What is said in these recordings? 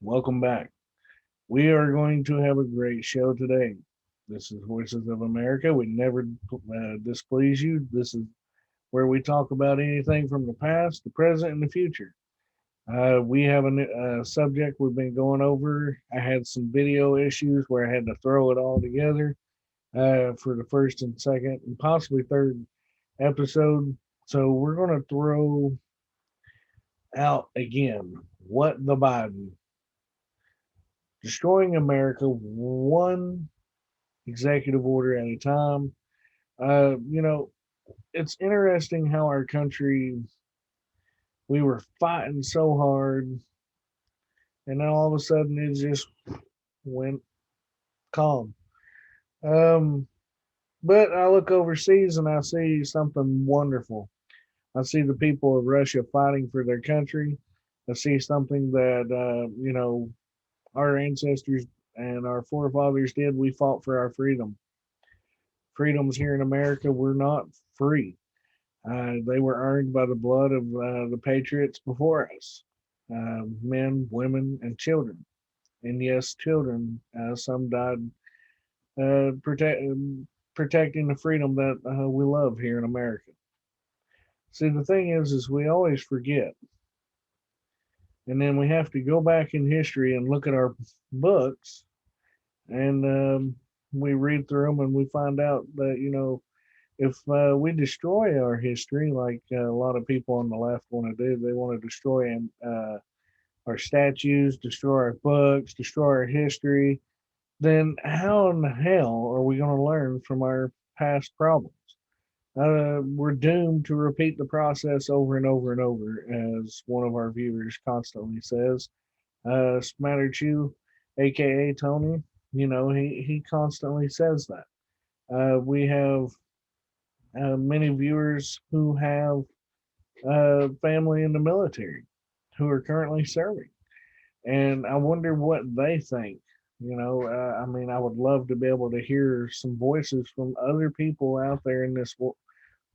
Welcome back. We are going to have a great show today. This is Voices of America. We never displease you. This is where we talk about anything from the past, the present, and the future. We have a subject we've been going over. I had some video issues where I had to throw it all together for the first and second and possibly third episode. So we're going to throw out again what the Biden destroying America one executive order at a time. Uh, you know, it's interesting how our country, we were fighting so hard, and then all of a sudden it just went calm. Um, but I look overseas and I see something wonderful. I see the people of Russia fighting for their country. I see something that, our ancestors and our forefathers did. We fought for our freedom. Freedoms here in America were not free. They were earned by the blood of the patriots before us, men, women, and children. And yes, children. Some died uh, protect, protecting the freedom that we love here in America. See, the thing is we always forget, and then we have to go back in history and look at our books, and we read through them, and we find out that if we destroy our history, like a lot of people on the left want to do, they want to destroy our statues, destroy our books, destroy our history, then how in the hell are we going to learn from our past problems? We're doomed to repeat the process over and over and over, as one of our viewers constantly says. Smatter Chew, aka Tony, he constantly says that. We have many viewers who have family in the military who are currently serving. And I wonder what they think. I mean, I would love to be able to hear some voices from other people out there in this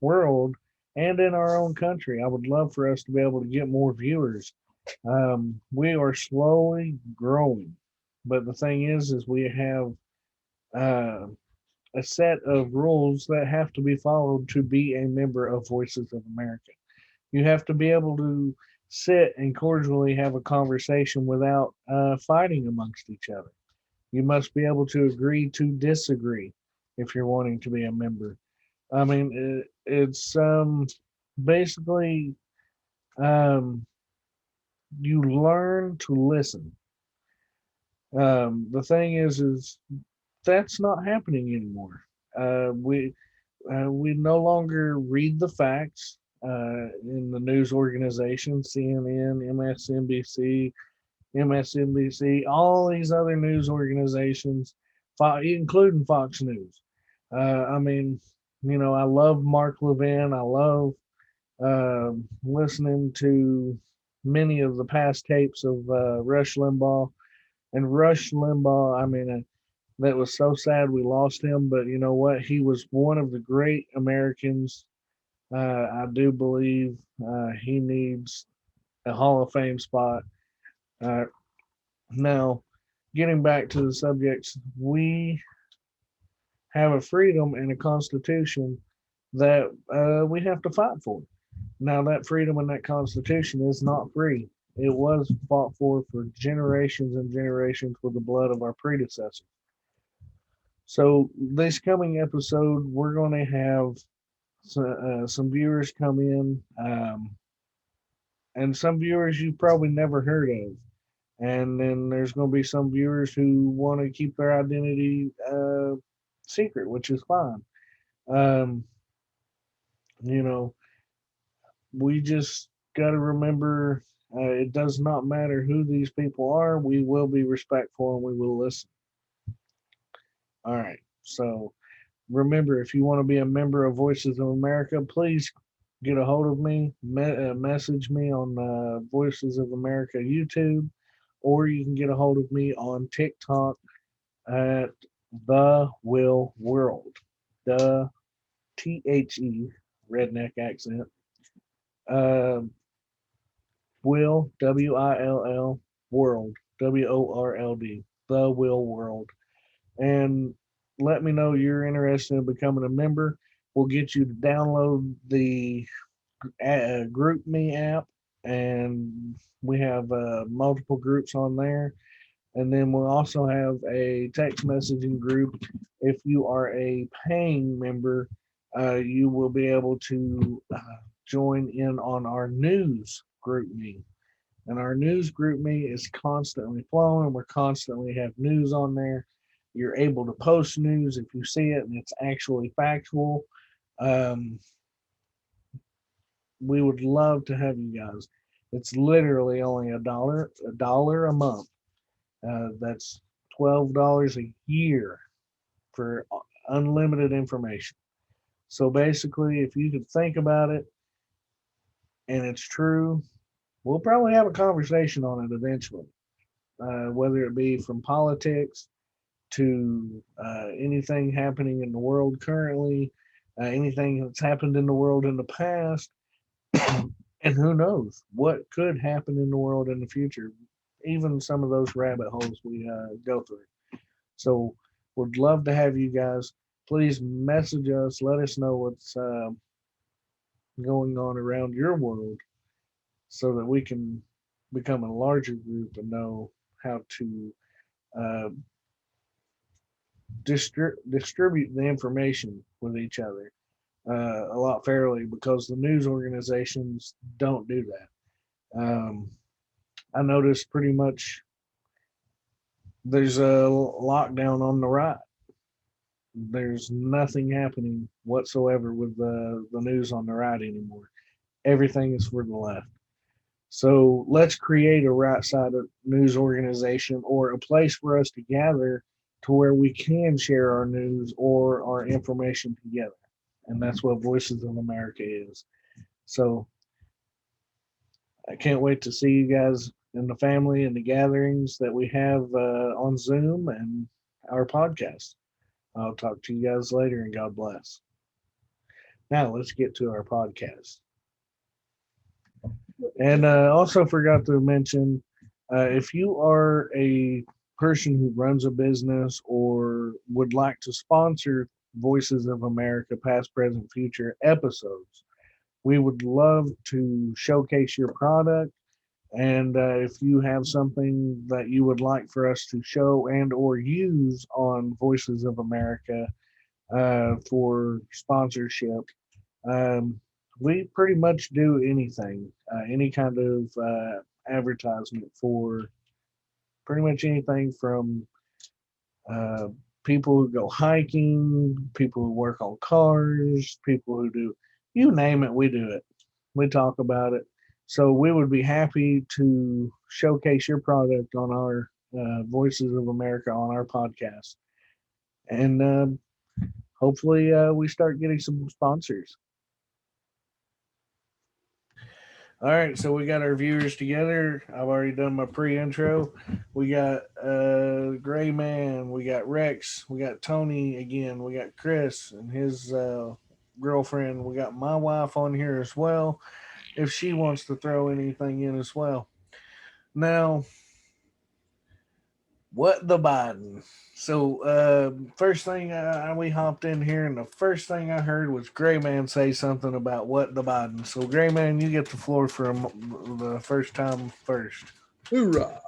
world and in our own country. I would love for us to be able to get more viewers. We are slowly growing, but the thing is we have uh, a set of rules that have to be followed to be a member of Voices of America. You have to be able to sit and cordially have a conversation without fighting amongst each other. You must be able to agree to disagree if you're wanting to be a member. I mean, it's basically um, you learn to listen. The thing is that's not happening anymore. We no longer read the facts in the news organizations, CNN, MSNBC, all these other news organizations, including Fox News. I mean, I love Mark Levin. I love listening to many of the past tapes of Rush Limbaugh. And Rush Limbaugh, I mean, that was so sad we lost him, but you know what? He was one of the great Americans. I do believe he needs a Hall of Fame spot. Uh, Now, getting back to the subjects, we have a freedom and a constitution that we have to fight for. Now, that freedom and that constitution is not free. It was fought for generations and generations with the blood of our predecessors. So, this coming episode, we're going to have some viewers come in, and some viewers you've probably never heard of. And then there's going to be some viewers who want to keep their identity secret, which is fine. Um, you know, we just got to remember it does not matter who these people are. We will be respectful and we will listen. All right. So remember, if you want to be a member of Voices of America, please get a hold of me, message me on Voices of America YouTube, or you can get a hold of me on TikTok at The Will World. The THE redneck accent. Uh, Will, WILL, World. WORLD, The Will World. And let me know you're interested in becoming a member. We'll get you to download the Group Me app, and we have multiple groups on there. And then we'll also have a text messaging group. If you are a paying member, you will be able to join in on our news group me. And our news group me is constantly flowing. We're constantly have news on there. You're able to post news if you see it and it's actually factual. Um, we would love to have you guys. It's literally only a dollar a month. That's $12 a year for unlimited information. So basically, if you could think about it and it's true, we'll probably have a conversation on it eventually, whether it be from politics to anything happening in the world currently, anything that's happened in the world in the past, and who knows what could happen in the world in the future, even some of those rabbit holes we go through. So, would love to have you guys. Please message us. Let us know what's going on around your world so that we can become a larger group and know how to uh, distribute the information with each other a lot fairly because the news organizations don't do that. I noticed pretty much there's a lockdown on the right. There's nothing happening whatsoever with the news on the right anymore. Everything is for the left. So let's create a right side news organization or a place for us to gather to where we can share our news or our information together. And that's what Voices of America is. So I can't wait to see you guys in the family and the gatherings that we have on Zoom and our podcast. I'll talk to you guys later and God bless. Now let's get to our podcast. And also forgot to mention if you are a person who runs a business or would like to sponsor Voices of America past, present, future episodes, we would love to showcase your product. And if you have something that you would like for us to show and or use on Voices of America for sponsorship, we pretty much do anything, any kind of advertisement for pretty much anything from uh, people who go hiking, people who work on cars, people who do, you name it, we do it. We talk about it. So we would be happy to showcase your product on our Voices of America on our podcast. And hopefully we start getting some sponsors. All right, so we got our viewers together. I've already done my pre-intro. We got Gray Man, we got Rex, we got Tony again, we got Chris and his girlfriend. We got my wife on here as well, if she wants to throw anything in as well. Now, what the Biden? So, first thing we hopped in here, and the first thing I heard was Gray Man say something about what the Biden. So, Gray Man, you get the floor for the first time first. Hoorah!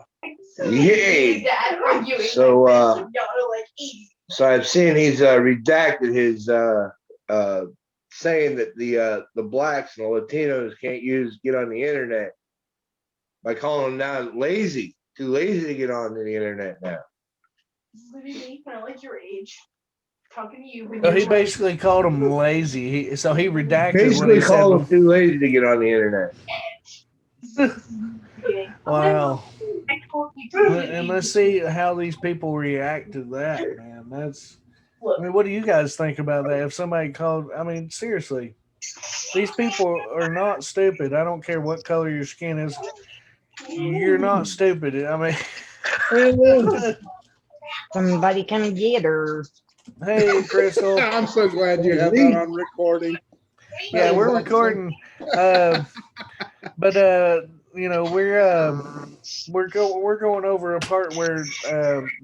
Yay! So, so I've seen he's redacted his saying that the blacks and the Latinos can't get on the internet by calling them now lazy, too lazy to get on the internet now. Literally, kind of like your age. Talking to you. So he basically called him lazy. So he redacted basically what he called said. them too lazy to get on the internet. Wow. And let's see how these people react to that, man. I mean, what do you guys think about that? If somebody called, I mean, seriously, these people are not stupid. I don't care what color your skin is. You're not stupid. I mean, Somebody come get her. hey, Crystal. I'm so glad you have that on recording. Yeah, we're recording. But we're going over a part where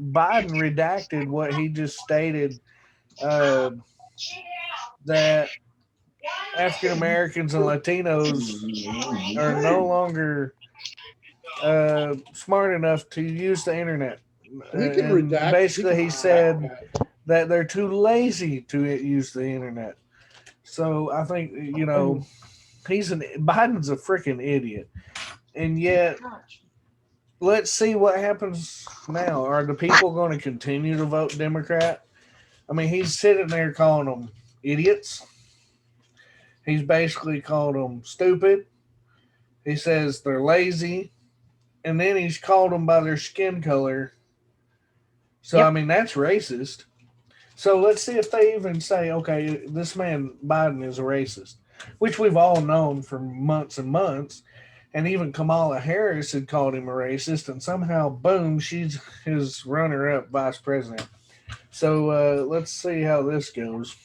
Biden redacted what he just stated, uh, that African Americans and Latinos are no longer smart enough to use the internet. He can And redact. basically, he can said redact that they're too lazy to use the internet. So I think Biden's a freaking idiot, and yet let's see what happens now. Are the people going to continue to vote Democrat? I mean, he's sitting there calling them idiots. He's basically called them stupid. He says they're lazy, and then he's called them by their skin color. So Yep. I mean, that's racist. So let's see if they even say, okay, this man Biden is a racist, which we've all known for months and months. And even Kamala Harris had called him a racist, and somehow, boom, she's his runner-up vice president. So let's see how this goes.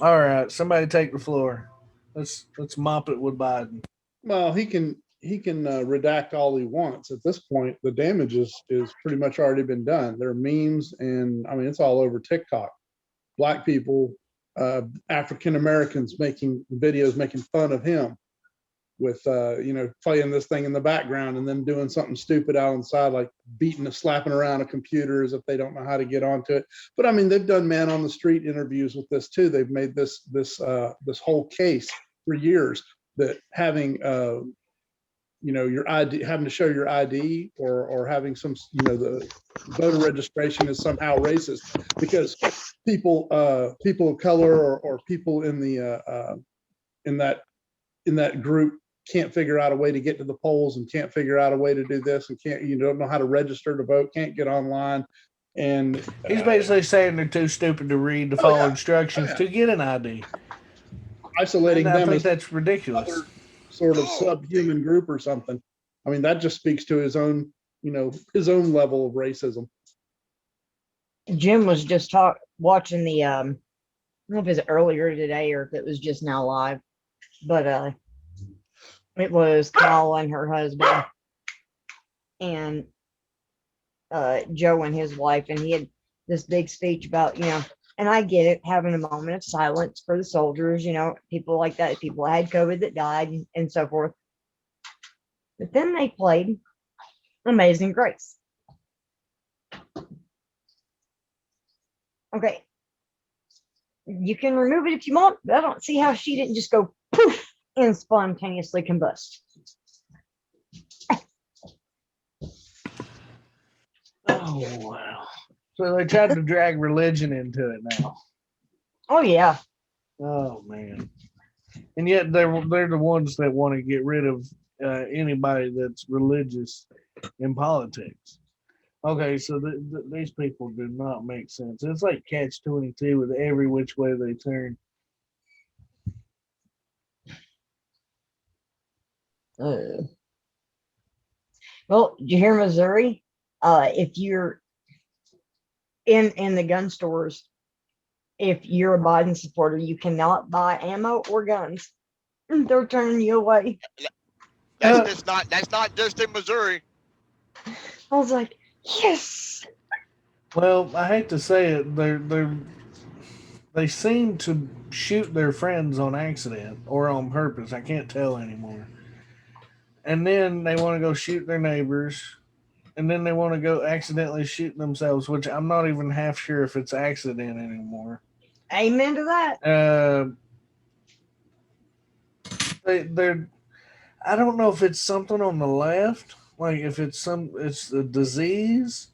All right, somebody take the floor. Let's mop it with Biden. Well, he can redact all he wants. At this point, the damage is pretty much already been done. There are memes, and I mean it's all over TikTok. Black people, African Americans making videos making fun of him with playing this thing in the background and then doing something stupid out on the side, like slapping around a computer as if they don't know how to get onto it. But I mean, they've done man on the street interviews with this too. They've made this whole case for years that having your ID, having to show your ID or having some, the voter registration is somehow racist because people of color or people in the in that group can't figure out a way to get to the polls and can't figure out a way to do this and don't know how to register to vote, can't get online. And he's basically saying they're too stupid to read to follow instructions to get an ID. Isolating and I them think as that's ridiculous. Other sort of subhuman group or something. I mean, that just speaks to his own level of racism. Jim was just watching the I don't know if it was earlier today or if it was just now live, but it was Kamala and her husband and Joe and his wife, and he had this big speech about, and I get it, having a moment of silence for the soldiers, people like that, people that had COVID that died and so forth. But then they played Amazing Grace. Okay. You can remove it if you want, but I don't see how she didn't just go poof and spontaneously combust. Oh, wow. So they tried to drag religion into it now. Oh, yeah. Oh, man. And yet they're the ones that want to get rid of anybody that's religious in politics. Okay, so these people do not make sense. It's like catch-22 with every which way they turn. Well, did you hear Missouri? If you're in the gun stores, if you're a Biden supporter, you cannot buy ammo or guns. They're turning you away. That's not just in Missouri. I was like, yes. Well, I hate to say it, they seem to shoot their friends on accident or on purpose. I can't tell anymore. And then they want to go shoot their neighbors. And then they want to go accidentally shoot themselves, which I'm not even half sure if it's accident anymore. Amen to that. They're I don't know if it's something on the left, like if it's a disease,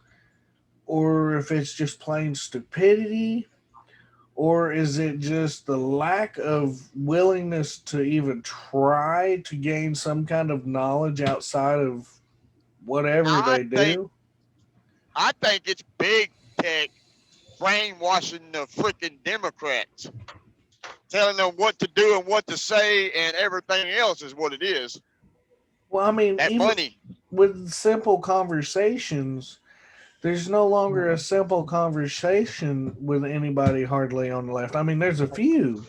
or if it's just plain stupidity, or is it just the lack of willingness to even try to gain some kind of knowledge outside of whatever they do? I think it's big tech brainwashing the freaking Democrats, telling them what to do and what to say, and everything else is what it is. Well, I mean, that even money with simple conversations, there's no longer a simple conversation with anybody hardly on the left. I mean, there's a few,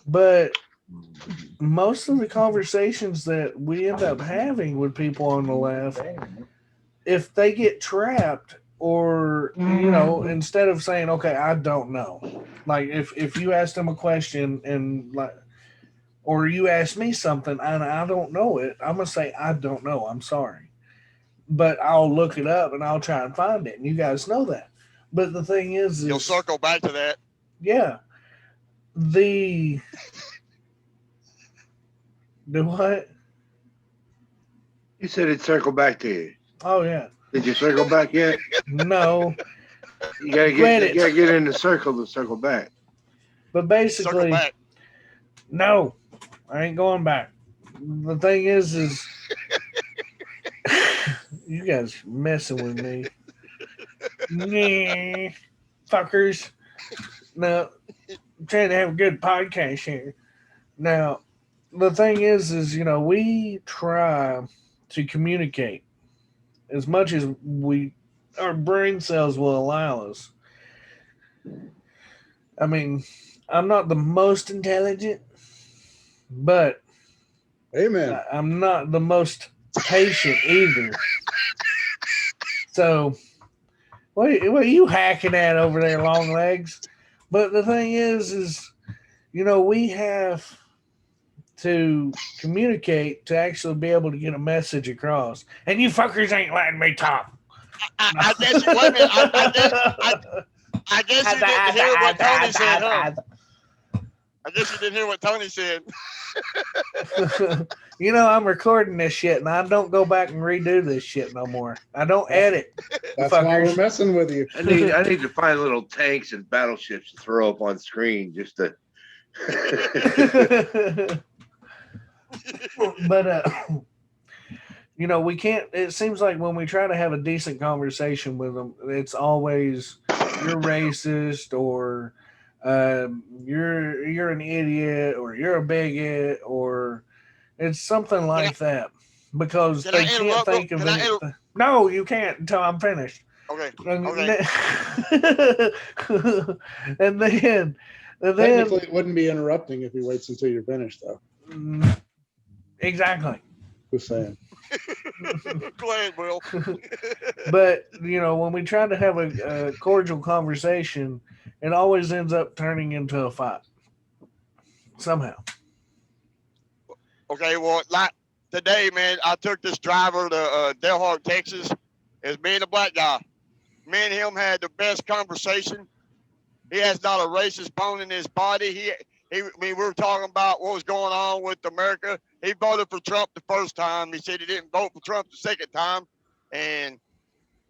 but most of the conversations that we end up having with people on the left, if they get trapped, or instead of saying, okay, I don't know, like if you ask them a question and like, or you ask me something and I don't know it, I'm gonna say I don't know, I'm sorry, but I'll look it up and I'll try and find it, and you guys know that. But the thing is You'll circle back to that. yeah, the what? You said it'd circle back to you. Oh yeah, Did you circle back yet? no, You gotta Credits. get in the circle to circle back. but Circle basically, back. no, I ain't going back. The thing is you guys messing with me. Nah, fuckers. Now, I'm trying to have a good podcast here. Now, the thing is we try to communicate as much as our brain cells will allow us. I mean, I'm not the most intelligent, but Amen. I'm not the most patient either. So, what are you hacking at over there, long legs? But the thing is we have to communicate to actually be able to get a message across. And you fuckers ain't letting me talk. I guess, wait a minute. I guess you didn't hear what Tony said, huh? I guess you didn't hear what Tony said. I'm recording this shit, and I don't go back and redo this shit no more. I don't edit. That's why Fuckers. we're messing with you. I need to find little tanks and battleships to throw up on screen just to. But we can't. It seems like when we try to have a decent conversation with them, it's always you're racist, or you're an idiot, or you're a bigot, or it's something like that, because Can they I can't interrupt? think of Can I anything. No, you can't until I'm finished. Okay. And Okay. and then Technically, it wouldn't be interrupting if he waits until you're finished, though. exactly. Just saying. Go ahead, Will. But when we try to have a cordial conversation, it always ends up turning into a fight somehow. Okay, well, like today, man, I took this driver to Delhart, Texas. It's me and a black guy. Me and him had the best conversation. He has not a racist bone in his body. We were talking about what was going on with America. He voted for Trump the first time. He said he didn't vote for Trump the second time. And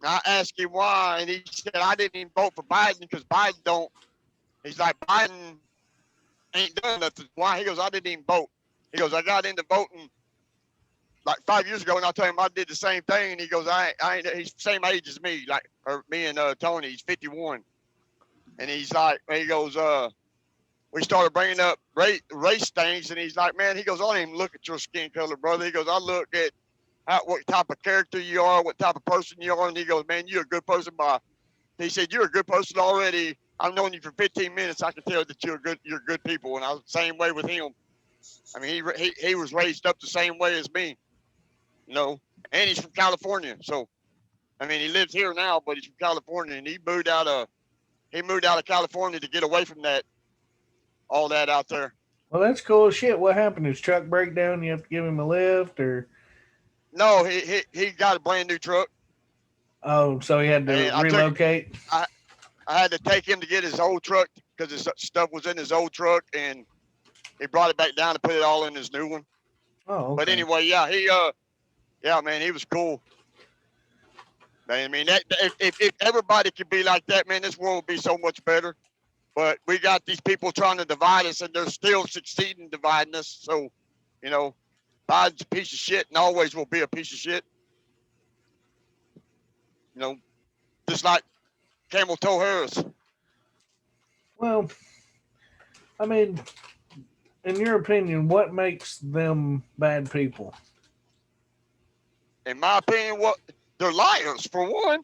I asked him why, and he said, I didn't even vote for Biden because Biden don't. He's like, Biden ain't done nothing. Why? He goes, I didn't even vote. He goes, I got into voting like 5 years ago, and I told him I did the same thing. And he goes, I ain't. He's the same age as me, or me and Tony. He's 51. And he's like, he goes, we started bringing up race things, and he's like, man, he goes, I don't even look at your skin color, brother. He goes, I look at what type of character you are, what type of person you are. And he goes, man, you're a good person. He said, you're a good person already. I've known you for 15 minutes. I can tell that you're good people. And I was the same way with him. I mean, he was raised up the same way as me, and he's from California. So, I mean, he lives here now, but he's from California, and he moved out of California to get away from all that out there. Well, that's cool as shit. What happened? His truck break down? You have to give him a lift, or? No, he got a brand new truck. Oh, so he had to relocate? I had to take him to get his old truck because his stuff was in his old truck, and he brought it back down and put it all in his new one. Oh, okay. But anyway, yeah, man, he was cool. I mean, if everybody could be like that, man, this world would be so much better. But we got these people trying to divide us, and they're still succeeding dividing us. So, Biden's a piece of shit and always will be a piece of shit. Just like Camel Toe Harris. Well, I mean, in your opinion, what makes them bad people? In my opinion, they're liars for one.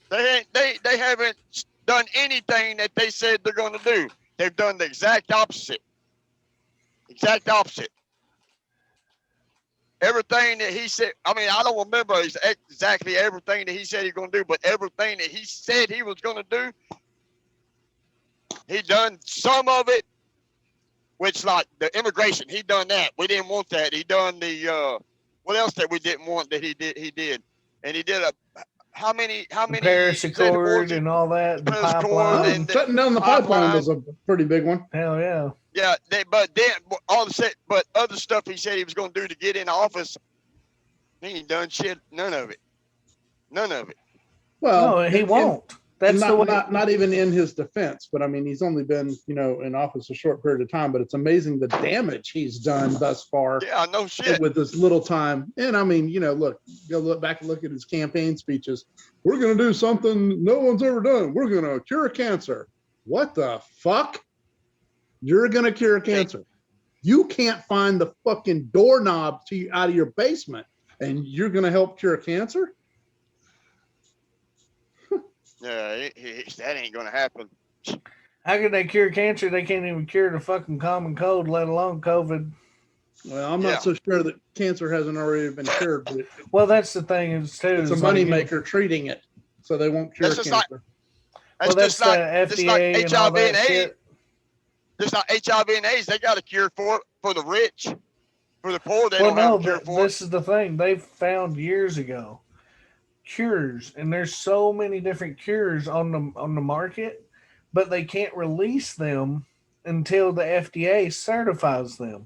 They haven't done anything that they said they're going to do. They've done the exact opposite. Exact opposite. everything that he said. I mean, I don't remember exactly everything that he said he's going to do, but everything that he said he was going to do, he done some of it. Which, like the immigration, he done that. We didn't want that. He done the what else that we didn't want that he did, and he did how many Paris executive Accord orders? and all that, the Paris Accord pipeline. and- Shutting down the pipeline was a pretty big one. Hell yeah. Yeah, but then all the set, but other stuff he said he was going to do to get in office, he ain't done shit. None of it. None of it. Well, No, he won't. That's the not, way. not even in his defense, but I mean, he's only been, in office a short period of time, but it's amazing the damage he's done thus far Yeah, no shit. with this little time. And I mean, look, go look back and look at his campaign speeches. We're going to do something no one's ever done. We're going to cure cancer. What the fuck? You're going to cure cancer. You can't find the fucking doorknob out of your basement and you're going to help cure cancer? Yeah, that ain't gonna happen. How can they cure cancer? They can't even cure the fucking common cold, let alone COVID. Well, I'm Yeah. not so sure that cancer hasn't already been cured, but Well, that's the thing is too. it's a is like, moneymaker treating it, so they won't cure That's just like- cancer. Well, that's just like, the just FDA like and all HIV that and AIDS. shit. Just like HIV and AIDS, they got a cure for it for the rich. For the poor, they Well, don't have no, a cure but for it. this is the thing. They found years ago cures, and there's so many different cures on the market, but they can't release them until the FDA certifies them.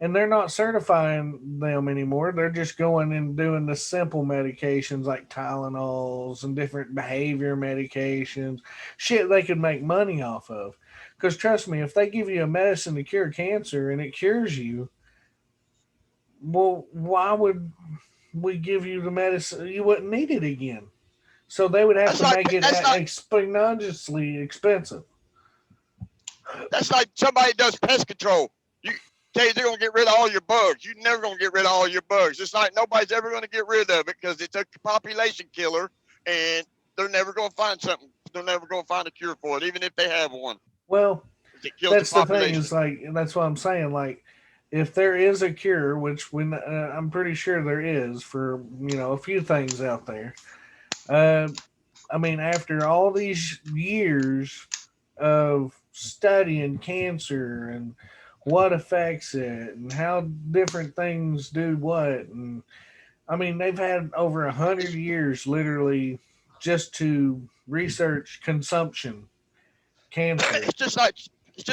And they're not certifying them anymore. They're just going and doing the simple medications like Tylenols and different behavior medications, shit they could make money off of. Because trust me, if they give you a medicine to cure cancer and it cures you, well, why would we give you the medicine? You wouldn't need it again. So they would have That's to like- make it that's like- exponentially expensive. That's like somebody does pest control. You tell you they're gonna get rid of all your bugs. You're never gonna get rid of all your bugs. It's like nobody's ever gonna get rid of it because it's a population killer, and they're never gonna find something. They're never gonna find a cure for it, even if they have one. Well, It kills that's the the thing. population. Is like that's what I'm saying. Like, if there is a cure, which when I'm pretty sure there is for a few things out there. I mean, after all these years of studying cancer and what affects it and how different things do what, and I mean, they've had over 100 years literally just to research consumption cancer. It's just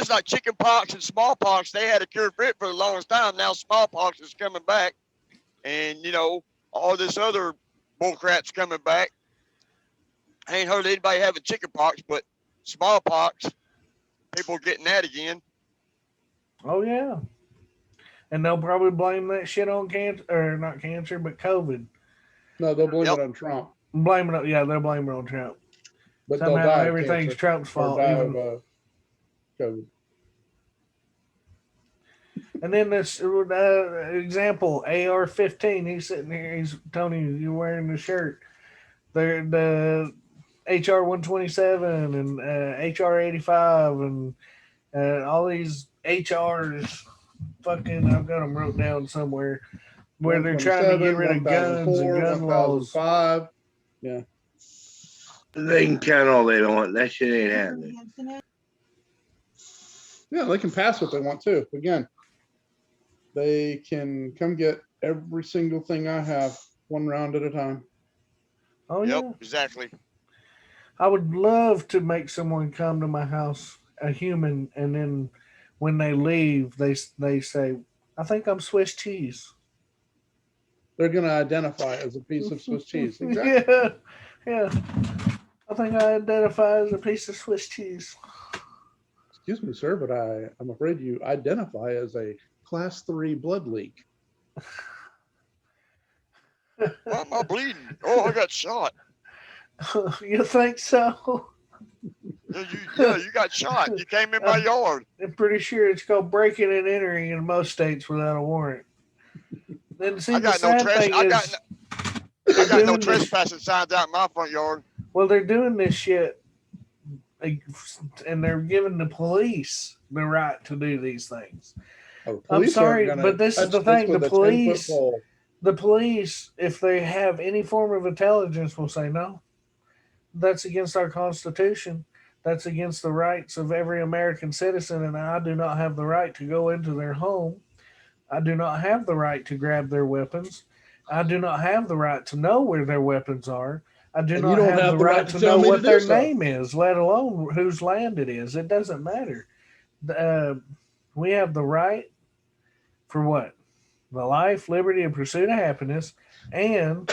like chicken pox and smallpox. They had a cure for it for the longest time. Now smallpox is coming back, and all this other bullcrap's coming back. I ain't heard anybody having chicken pox, but smallpox, people getting that again. Oh yeah, and they'll probably blame that shit on cancer, or not cancer, but COVID. No, they'll blame Yep. it on Trump, Blame it on, yeah, they'll blame it on Trump. but they'll Somehow die of everything's cancer Trump's or fault. die Even, of COVID. and then this example, AR-15. He's sitting here. He's Tony. You wearing the shirt? They're the HR-127 and HR-85 and all these HRs. Fucking, I've got them wrote down somewhere where they're trying to get rid of guns and gun laws. 1005. They can count all they want. That shit ain't happening. Yeah, they can pass what they want to. Again, they can come get every single thing I have one round at a time. Oh Yep, yeah. exactly. I would love to make someone come to my house, a human, and then when they leave, they say, "I think I'm Swiss cheese." They're going to identify as a piece of Swiss cheese. Exactly. Yeah, yeah. I think I identify as a piece of Swiss cheese. Excuse me, sir, but I'm afraid you identify as a class 3 blood leak. Why am I bleeding? Oh, I got shot. You think so? You got shot. You came in my yard. I'm pretty sure it's called breaking and entering in most states without a warrant. Then see, I the got no sad trash. thing I is, got no doing this- trespassing signs out in my front yard. well, they're doing this shit, and they're giving the police the right to do these things. Oh, I'm police aren't sorry, gonna but this is touch the thing, with the a 10-foot police- pole. The police, if they have any form of intelligence, will say no. That's against our Constitution. That's against the rights of every American citizen, and I do not have the right to go into their home. I do not have the right to grab their weapons. I do not have the right to know where their weapons are. I do And you not don't have the right to know tell me to what do their so. name is, let alone whose land it is. It doesn't matter. We have the right for what? The life, liberty, and pursuit of happiness. And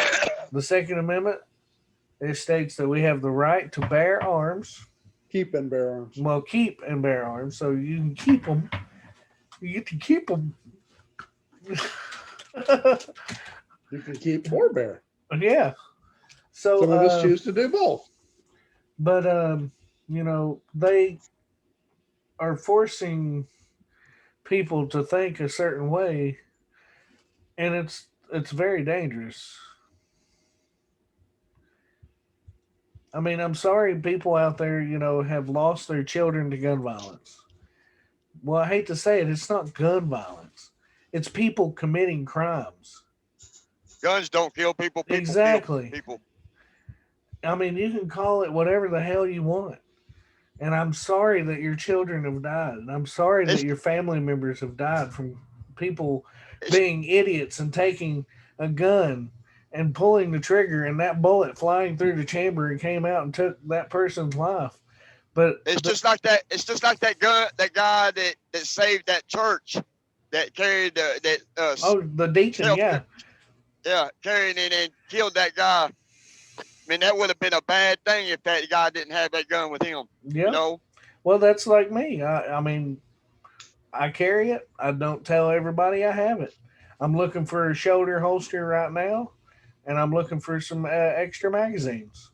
the Second Amendment, it states that we have the right to bear arms. Keep and bear arms. Well, keep and bear arms, so you can keep them. You get to keep them. You can keep or bear. Yeah. So Some of us choose to do both. but you know, they are forcing people to think a certain way, and it's very dangerous. I mean, I'm sorry people out there, you know, have lost their children to gun violence. Well, I hate to say it, it's not gun violence. It's people committing crimes. Guns don't kill people. People Exactly. kill people. I mean, you can call it whatever the hell you want. And I'm sorry that your children have died. And I'm sorry that It's- your family members have died from people It's- being idiots and taking a gun and pulling the trigger and that bullet flying through the chamber and came out and took that person's life. But It's just like that. It's just like that guy that saved that church, that carried the deacon, yeah. carried it and killed that guy. I mean, that would have been a bad thing if that guy didn't have that gun with him. Yeah. You know, Well, that's like me. I mean, I carry it. I don't tell everybody I have it. I'm looking for a shoulder holster right now, and I'm looking for some extra magazines.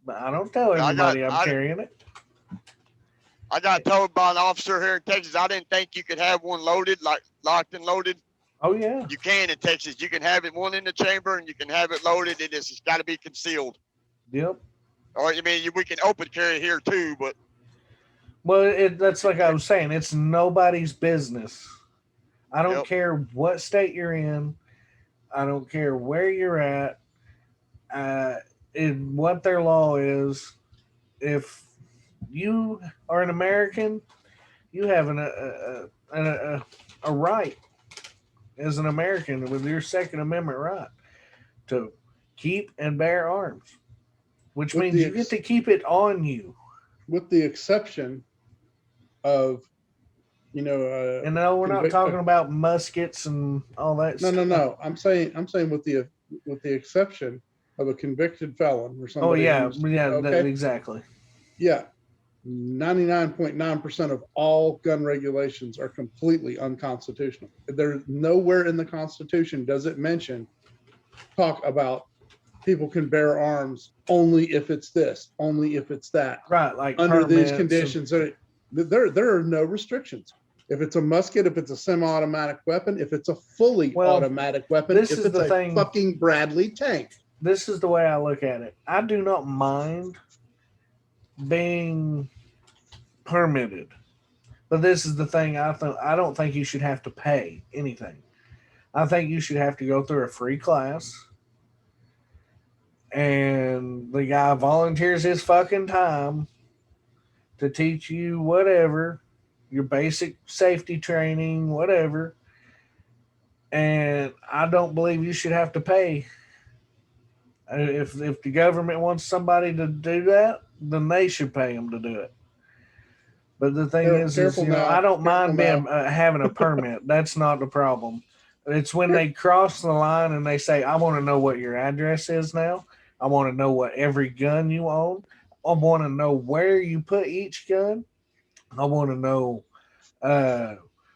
But I don't tell everybody I'm carrying it. I got told by an officer here in Texas, I didn't think you could have one loaded, like locked and loaded. Oh yeah. You can in Texas. You can have it one in the chamber and you can have it loaded. It's got to be concealed. Yep. Or I mean, we can open carry here too, but Well, that's like I was saying. It's nobody's business. I don't Yep. care what state you're in. I don't care where you're at. What their law is. If you are an American, you have a right as an American with your Second Amendment right to keep and bear arms, which With means the you get to keep it on you. With the exception of, And no, we're not talking about muskets and all that. no. I'm saying with the exception of a convicted felon or Oh somebody. yeah, who's- yeah, okay? exactly. Yeah. 99.9% of all gun regulations are completely unconstitutional. There's nowhere in the Constitution does it talk about people can bear arms only if it's this, only if it's that. Right, like Under these permits conditions, there are no restrictions. If it's a musket, if it's a semi-automatic weapon, if it's a fully Well, automatic weapon, this if is it's the a thing- fucking Bradley tank. This is the way I look at it. I do not mind being permitted, but this is the thing. I don't think you should have to pay anything. I think you should have to go through a free class, and the guy volunteers his fucking time to teach you whatever, your basic safety training, whatever. And I don't believe you should have to pay. If the government wants somebody to do that, then they should pay them to do it. But the thing is Careful now, I don't mind careful being having a permit. That's not the problem. It's when they cross the line and they say, "I want to know what your address is now. I want to know what every gun you own. I want to know where you put each gun. I want to know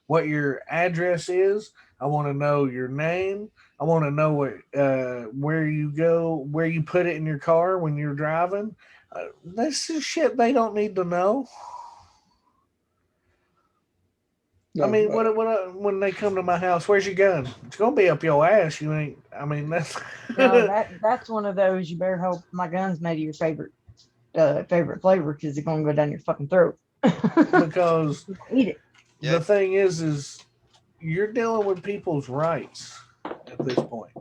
what your address is. I want to know your name. I want to know what where you go, where you put it in your car when you're driving." This is shit they don't need to know. No, I mean, when they come to my house, where's your gun? It's gonna be up your ass. You ain't. I mean, that's No, that's one of those. You better hope my gun's made of your favorite flavor because it's gonna go down your fucking throat. because Eat it. Yeah. The thing is you're dealing with people's rights at this point.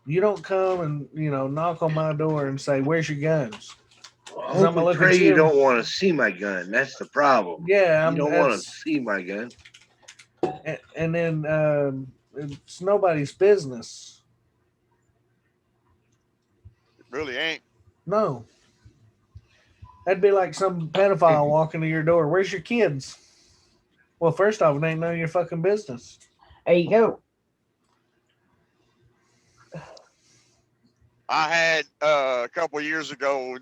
You don't come and knock on my door and say, "Where's your guns?" I 'Cause hope I'ma and look pray at you you. don't want to see my gun. That's the problem. Yeah, You don't want to see my gun. and then it's nobody's business. It really ain't. No, that'd be like some pedophile walking to your door. Where's your kids? Well, first off, it ain't none of your fucking business. There you go. I had a couple years ago,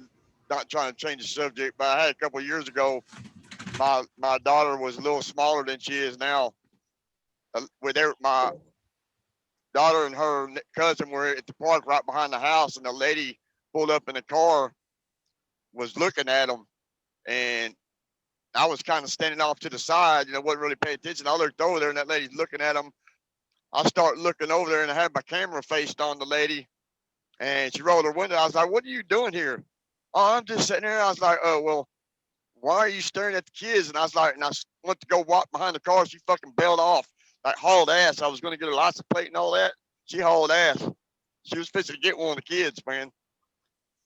not trying to change the subject, but I had a couple years ago, my daughter was a little smaller than she is now. My daughter and her cousin were at the park right behind the house, and the lady pulled up in the car, was looking at them, and I was kind of standing off to the side, wasn't really paying attention. I looked over there, and that lady's looking at them. I start looking over there, and I had my camera faced on the lady, and she rolled her window. I was like, "What are you doing here?" "Oh, I'm just sitting there." I was like, "Oh, well, why are you staring at the kids?" And I was like, and I went to go walk behind the car. She fucking bailed off, like hauled ass. I was going to get her license plate and all that. She hauled ass. She was fixing to get one of the kids, man.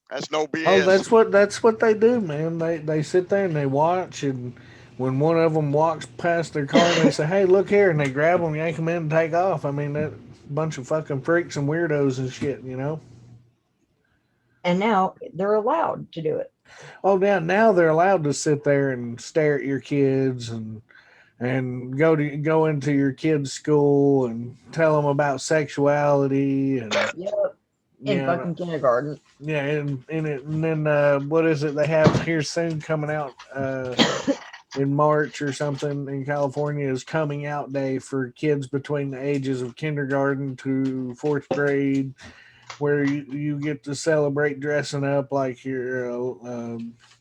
That's no BS. Oh, that's what they do, man. They sit there and they watch, and when one of them walks past their car, they say, "Hey, look here," and they grab them, yank them in, and take off. I mean, that bunch of fucking freaks and weirdos and shit. And now they're allowed to do it. Oh, now they're allowed to sit there and stare at your kids and go into your kids' school and tell them about sexuality and Yep. In yeah, fucking kindergarten. yeah, and then what is it they have here soon coming out in March or something in California is coming out day for kids between the ages of kindergarten to fourth grade, where you get to celebrate dressing up like you're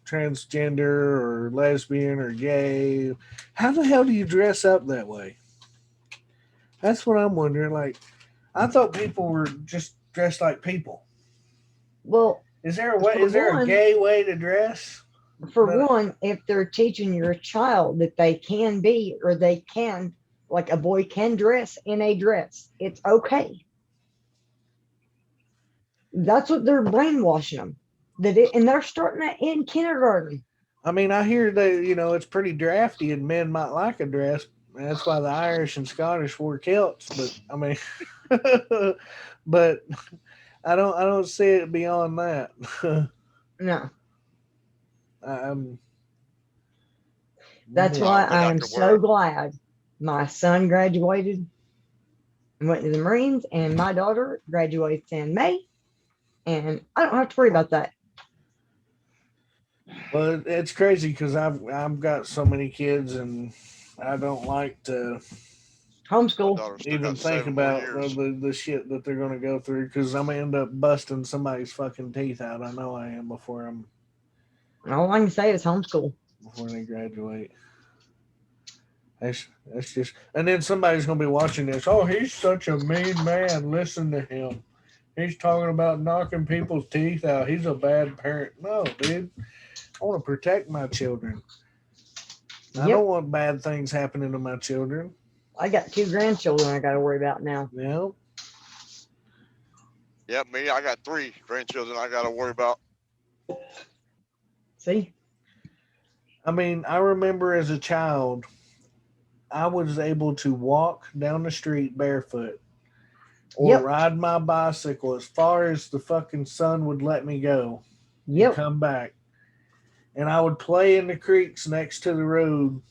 transgender or lesbian or gay. How the hell do you dress up that way? That's what I'm wondering. Like, I thought people were just dressed like people. Well, Is there a way? Is there a gay way to dress? for No. one, if they're teaching your child that they can be or they can, like a boy can dress in a dress, it's okay. That's what they're brainwashing them. And they're starting that in kindergarten. I mean, I hear that it's pretty drafty and men might like a dress. That's why the Irish and Scottish wore kilts. But I mean, but I don't see it beyond that. No, um, that's yeah. why would I like am to so glad my son graduated and went to the Marines, and my daughter graduates in May, and I don't have to worry about that. Well, it's crazy because I've got so many kids and I don't like to My Homeschool. daughter still even got think 7 more about years. the shit that they're going to go through because I'm going to end up busting somebody's fucking teeth out. I know I am before All I can say is homeschool. they graduate. That's just, and then somebody's going to be watching this. Oh, he's such a mean man. Listen to him. He's talking about knocking people's teeth out. He's a bad parent. No, dude. I want to protect my children. I Yep. don't want bad things happening to my children. I got 2 grandchildren I got to worry about now. You Yeah, me, I got 3 grandchildren I got to worry about. See? I mean, I remember as a child, I was able to walk down the street barefoot or Yep. ride my bicycle as far as the fucking sun would let me go and Yep. come back. And I would play in the creeks next to the road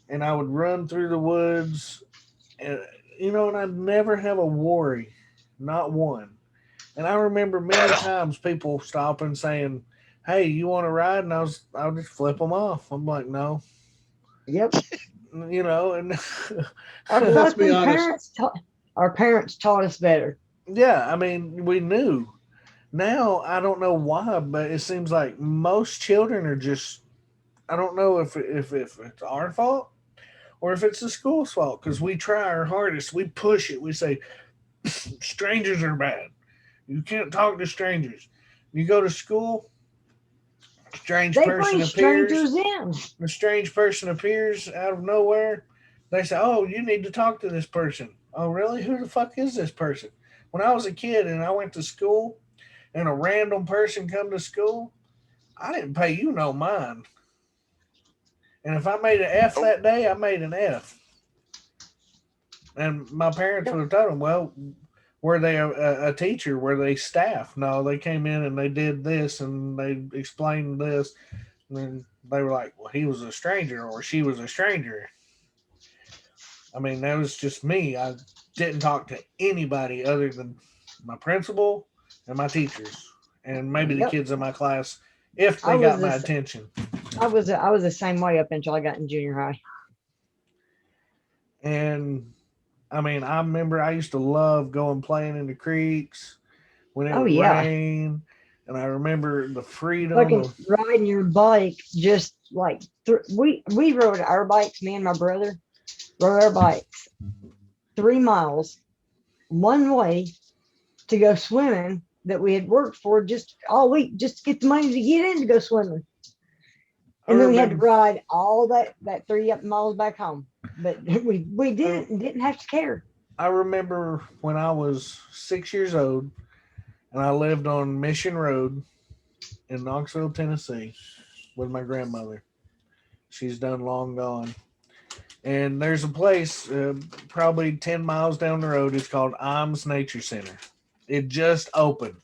and I would run through the woods and and I'd never have a worry, not one. And I remember many times people stopping saying, "Hey, you want to ride?" And I would just flip them off. I'm like, "No," Yep. and Our Let's be fucking honest. our parents taught us better. yeah, I mean, we knew. Now I don't know why, but it seems like most children are just. I don't know if it's our fault or if it's the school's fault because we try our hardest. We push it. We say strangers are bad. You can't talk to strangers. You go to school, strange They person bring appears. strangers in. A strange person appears out of nowhere. They say, "Oh, you need to talk to this person." Oh, really? Who the fuck is this person? When I was a kid and I went to school, and a random person come to school, I didn't pay you no mind. And if I made an F that day, I made an F. And my parents would have told them, "Well, were they a teacher? Were they staff?" No, they came in and they did this and they explained this. And then they were like, "Well, he was a stranger or she was a stranger." I mean, that was just me. I didn't talk to anybody other than my principal and my teachers and maybe the Yep. kids in my class if I they got was my the s- attention. I was the same way up until I got in junior high. And I mean, I remember I used to love going playing in the creeks when it Oh would yeah, rain. And I remember the freedom fucking of, riding your bike. Just like we rode our bikes. Me and my brother rode our bikes 3 miles one way to go swimming that we had worked for just all week just to get the money to get in to go swimming. I And then we had to remember, ride all that 3 miles back home. But we didn't have to care. I remember when I was 6 years old and I lived on Mission Road in Knoxville, Tennessee with my grandmother. She's done long gone. And there's a place probably 10 miles down the road. It's called Imes Nature Center. It just opened.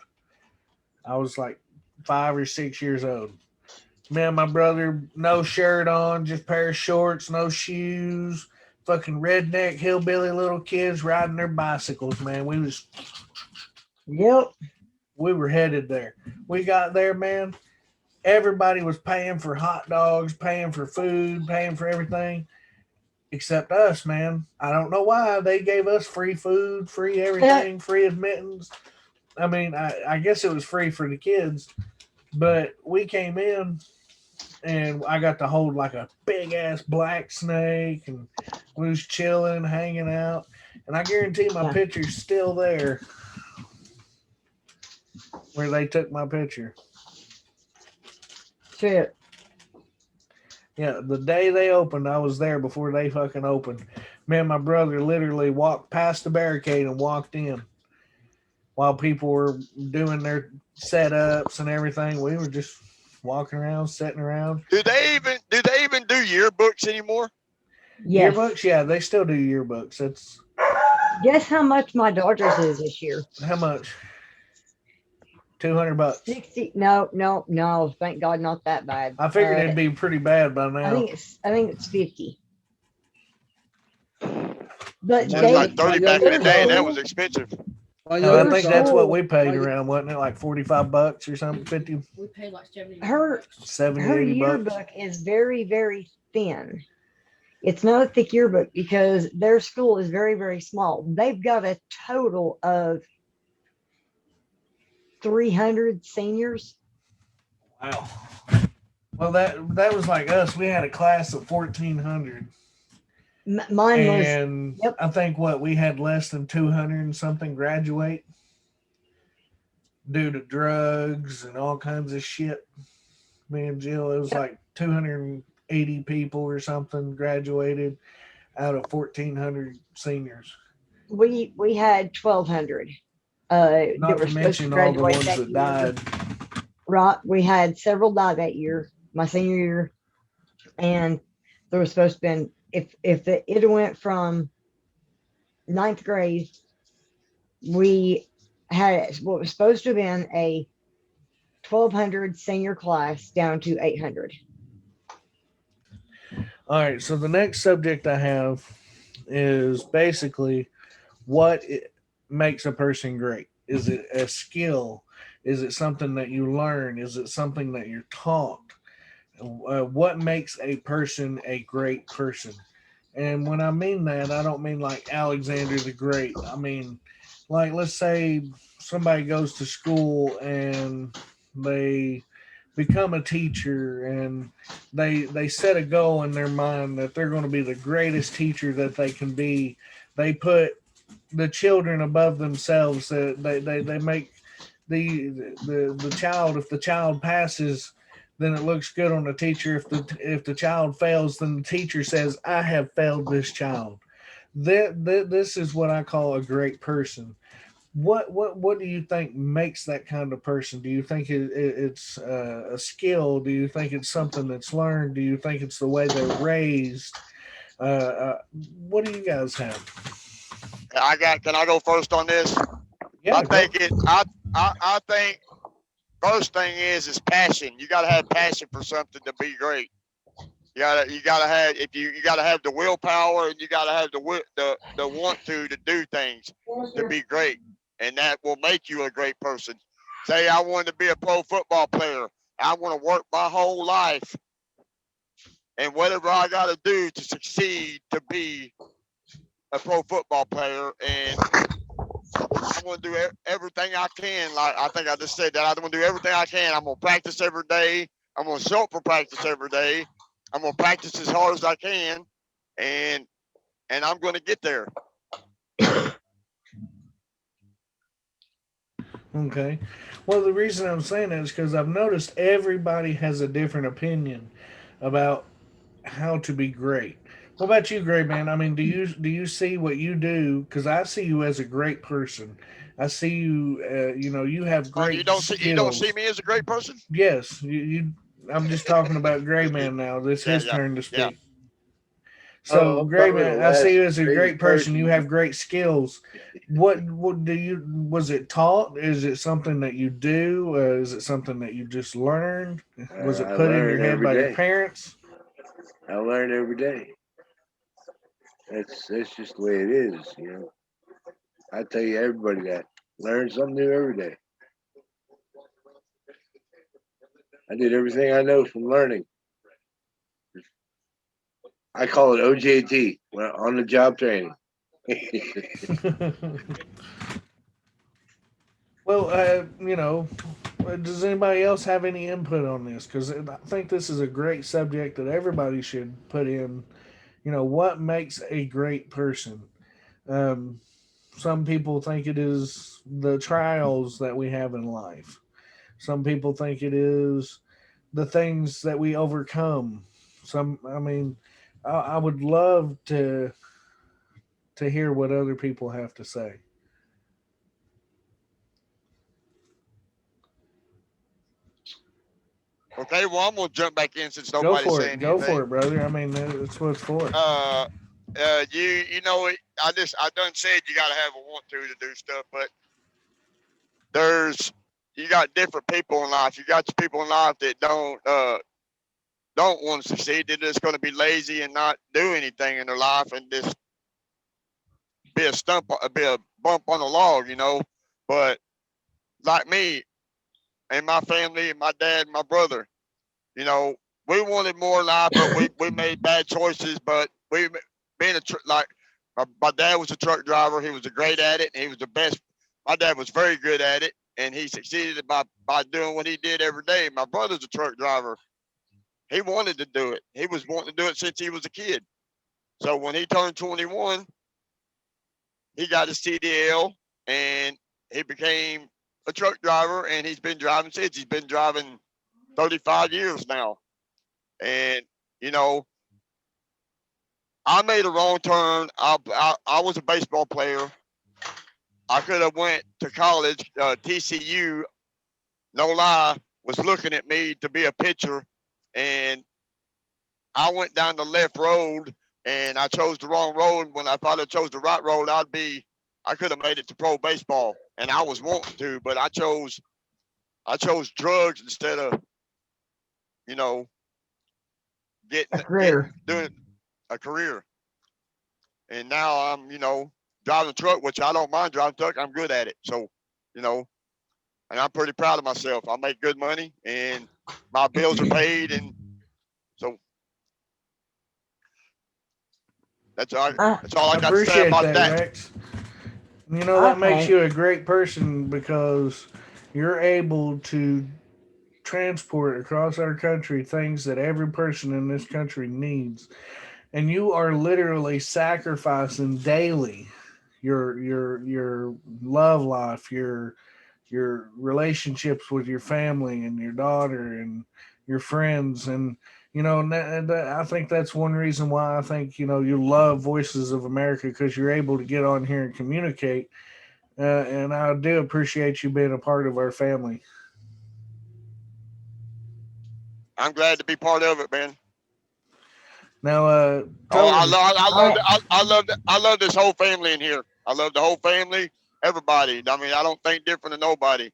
I was like 5 or 6 years old. Me and my brother, no shirt on, just pair of shorts, no shoes. Fucking redneck hillbilly little kids riding their bicycles, man. Yep. We were headed there. We got there, man. Everybody was paying for hot dogs, paying for food, paying for everything, except us, man. I don't know why they gave us free food, free everything, free admittance. I mean, I guess it was free for the kids, but we came in and I got to hold like a big ass black snake and we was chilling, hanging out. And I guarantee my Yeah. picture's still there where they took my picture. Shit. Yeah, the day they opened, I was there before they fucking opened. Me and my brother literally walked past the barricade and walked in while people were doing their setups and everything. We were just walking around, sitting around. Do they even do yearbooks anymore? Yes. Yearbooks, yeah, they still do yearbooks. That's Guess how much my daughter's is this year? how much? $200. 60. No. Thank God, not that bad. I figured it'd be pretty bad by now. I think it's 50. But It was they, like 30 back in the day, and that was expensive. My I younger think that's what son- we paid my- around, wasn't it? Like $45 or something, 50, We paid like 70. her 70, her $80. yearbook is very, very thin. It's not a thick yearbook because their school is very, very small. They've got a total of 300 seniors. Wow. Well, that was like us. We had a class of 1,400. Mine was, And yep. I think we had less than 200 and something graduate due to drugs and all kinds of shit. Me and Jill, it was Yep. like 280 people or something graduated out of 1,400 seniors. we had 1,200. Not that were to supposed mention to all the graduate ones that that year. died. Right. We had several die that year, my senior year. And there was supposed to been, if it went from 9th grade, we had what was supposed to have been a 1,200 senior class down to 800. All right, so the next subject I have is basically what makes a person great. Is it a skill? Is it something that you learn? Is it something that you're taught? What makes a person a great person? And when I mean that, I don't mean like Alexander the Great. I mean, like, let's say somebody goes to school and they become a teacher and they set a goal in their mind that they're going to be the greatest teacher that they can be. They put the children above themselves. They make the child, if the child passes, then it looks good on the teacher. If the child fails, then the teacher says, "I have failed this child." This is what I call a great person. What do you think makes that kind of person? Do you think it's a skill? Do you think it's something that's learned? Do you think it's the way they're raised? What do you guys have? Can I go first on this? Yeah, I go. think it. I think first thing is passion. You got to have passion for something to be great. You gotta have if you gotta have the willpower and you gotta have the want to do things to be great, and that will make you a great person. Say I want to be a pro football player. I want to work my whole life and whatever I gotta do to succeed to be a pro football player, and I'm gonna do everything I can. Like I think I just said that I'm gonna do everything I can. I'm gonna practice every day. I'm gonna show up for practice every day. I'm gonna practice as hard as I can, and I'm gonna get there. Okay. Well, the reason I'm saying that is because I've noticed everybody has a different opinion about how to be great. What about you, Gray Man? I mean, do you see what you do? Because I see you as a great person. I see you. You know, you have Oh, great you don't see skills. me as a great person? Yes, you. I'm just talking about Gray Man now. It's Yeah, his yeah, turn to yeah. speak. Oh, So, I'm Gray probably the Man, I see last you as a greatest great person. You person. have great skills. What do you? Was it taught? Is it something that you do? Is it something that you just learned? Was it I put in your learn head every by your day. parents? I learn every day. That's just the way it is, I tell you everybody that. Learn something new every day. I did everything I know from learning. I call it OJT, on the job training. Well, you know, does anybody else have any input on this? Because I think this is a great subject that everybody should put in. You know, what makes a great person? Um, some people think it is the trials that we have in life. Some people think it is the things that we overcome. I mean, I would love to hear what other people have to say. Okay, well I'm gonna jump back in since Go nobody's for it. saying Go for anything. it, brother. I mean, that's what it's for. You know I done said you gotta have a want to do stuff, but there's you got different people in life. You got the people in life that don't want to succeed. They're just going to be lazy and not do anything in their life and just be a bump on the log, you know. But like me and my family and my dad and my brother, you know, we wanted more life, but we made bad choices. But we being like my dad was a truck driver. He was great at it. And he was the best. My dad was very good at it, and he succeeded by doing what he did every day. My brother's a truck driver. He wanted to do it. He was wanting to do it since he was a kid. So when he turned 21, he got his CDL and he became a truck driver, and he's been driving since. He's been driving 35 years now. And, you know, I made a wrong turn. I was a baseball player. I could have went to college. TCU, no lie, was looking at me to be a pitcher, and I went down the left road, and I chose the wrong road. When I thought I chose the right road, I could have made it to pro baseball, and I was wanting to, but I chose drugs instead of, you know, A career. doing a career. And now I'm, you know, driving a truck, which I don't mind driving a truck. I'm good at it. So, you know, and I'm pretty proud of myself. I make good money, and my bills are paid, and so Uh, that's all I I got to say appreciate about that, that. Rex. You know, that makes okay. you a great person because you're able to transport across our country things that every person in this country needs. And you are literally sacrificing daily your love life, your relationships with your family and your daughter and your friends, and I think that's one reason why I think you love Voices of America, because you're able to get on here and communicate. And I do appreciate you being a part of our family. I'm glad to be part of it, man. Now, Oh, Tony, I love this whole family in here. I love the whole family, everybody. I mean, I don't think different of nobody.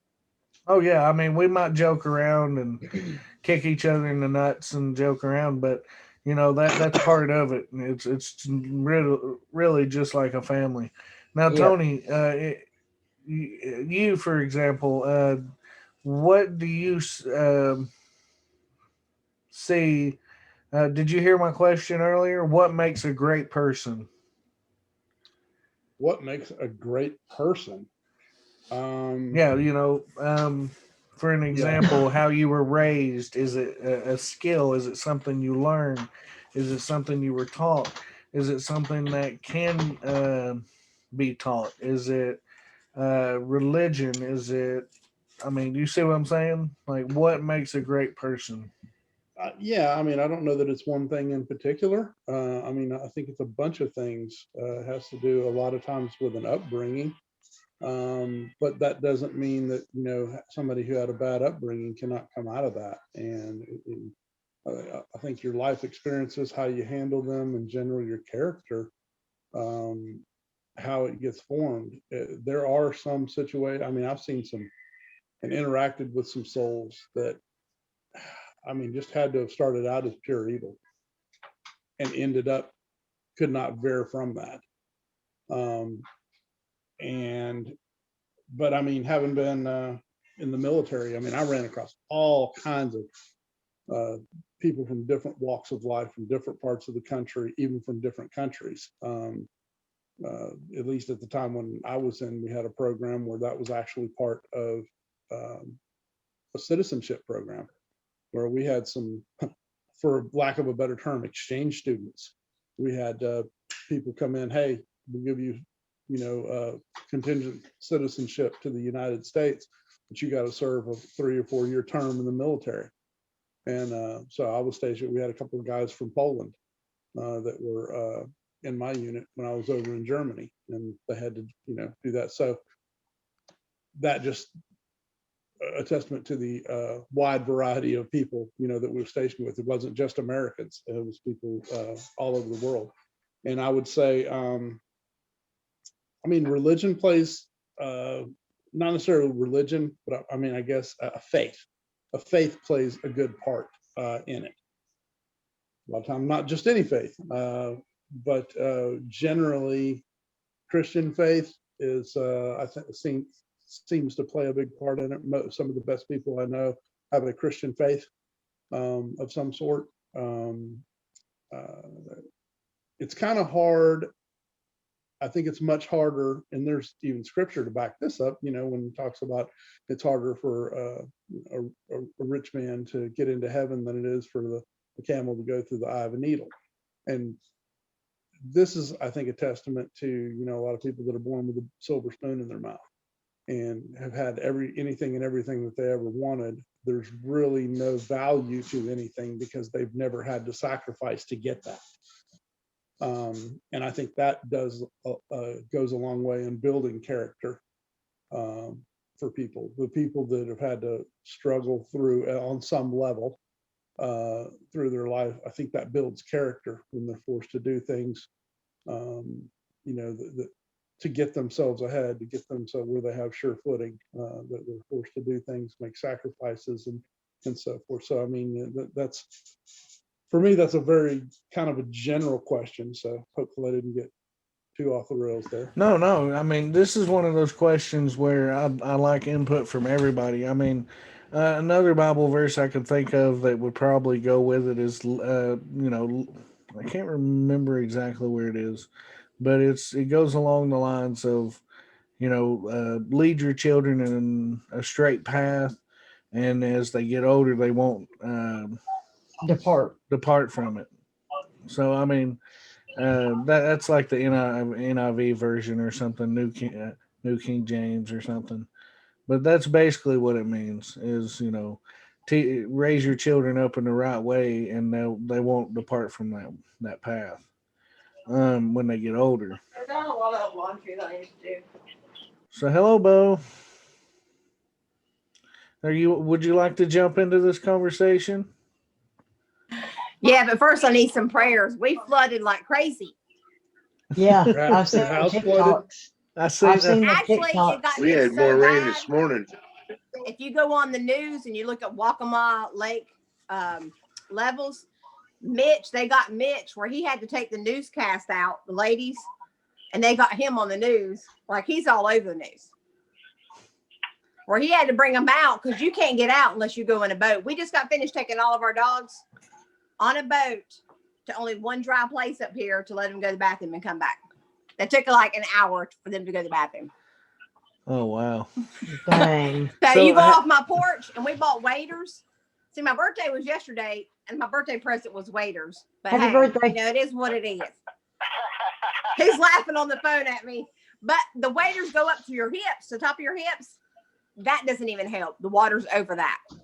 oh yeah, I mean, we might joke around and kick each other in the nuts and joke around, but that's part of it. It's really just like a family. Now, Yeah. Tony, you for example, what do you see? Did you hear my question earlier? What makes a great person? What makes a great person? Yeah, for an Yeah. example, how you were raised. Is it a skill? Is it something you learn? Is it something you were taught? Is it something that can be taught? Is it religion? Is it, I mean, you see what I'm saying? Like, what makes a great person? Yeah, I mean, I don't know that it's one thing in particular. I mean, I think it's a bunch of things. It has to do a lot of times with an upbringing. But that doesn't mean that, somebody who had a bad upbringing cannot come out of that. And I think your life experiences, how you handle them, and generally your character, how it gets formed. There are some situations, I mean, I've seen some and interacted with some souls that, I mean, just had to have started out as pure evil and ended up could not veer from that. Um, and but I mean, having been in the military, I mean, I ran across all kinds of people from different walks of life, from different parts of the country, even from different countries. At least at the time when I was in, we had a program where that was actually part of a citizenship program, where we had some, for lack of a better term, exchange students. We had people come in, hey, we'll give you, contingent citizenship to the United States, but you got to serve a 3 or 4 year term in the military. And so I was stationed. We had a couple of guys from Poland that were in my unit when I was over in Germany, and they had to, do that. So that just a testament to the wide variety of people, that we were stationed with. It wasn't just Americans; it was people all over the world. And I would say, I mean, religion plays not necessarily religion, but I mean, I guess a faith. A faith plays a good part in it. A lot of time, not just any faith, but generally, Christian faith is, I think, seems to play a big part in it. Some of the best people I know have a Christian faith of some sort. It's kind of hard. I think it's much harder, and there's even scripture to back this up, when it talks about it's harder for a rich man to get into heaven than it is for the camel to go through the eye of a needle. And this is, I think, a testament to, a lot of people that are born with a silver spoon in their mouth and have had anything and everything that they ever wanted. There's really no value to anything because they've never had to sacrifice to get that. And I think that goes a long way in building character for people. The people that have had to struggle through on some level through their life, I think that builds character when they're forced to do things, to get themselves ahead, to get themselves where they have sure footing, that they're forced to do things, make sacrifices, and so forth. So, I mean, that's, for me, that's a very kind of a general question. So hopefully I didn't get too off the rails there. No. I mean, this is one of those questions where I like input from everybody. I mean, another Bible verse I could think of that would probably go with it is, I can't remember exactly where it is, but it goes along the lines of, lead your children in a straight path, and as they get older, they won't depart from it. So, I mean, that's like the NIV version or something, New King James or something. But that's basically what it means is, raise your children up in the right way, and they won't depart from that path when they get older. I've got a lot of laundry that I need to do. So hello, Bo. Would you like to jump into this conversation? Yeah, but first I need some prayers. We flooded like crazy. Yeah, Your I've house seen the flooded? TikToks. I see I've seen the Actually, it TikToks. got We had so more rain bad. this morning. If you go on the news and you look at Waccamaw Lake levels, they got Mitch where he had to take the newscast out, the ladies, and they got him on the news. Like he's all over the news. Where he had to bring them out because you can't get out unless you go in a boat. We just got finished taking all of our dogs on a boat to only one dry place up here to let them go to the bathroom and come back. That took like an hour for them to go to the bathroom. Oh wow. Dang. So you go ha- off my porch and we bought waders. See, my birthday was yesterday and my birthday present was waders. But Happy hey, birthday. you know, it is what it is. He's laughing on the phone at me. But the waders go up to your hips, the top of your hips. That doesn't even help. The water's over that. So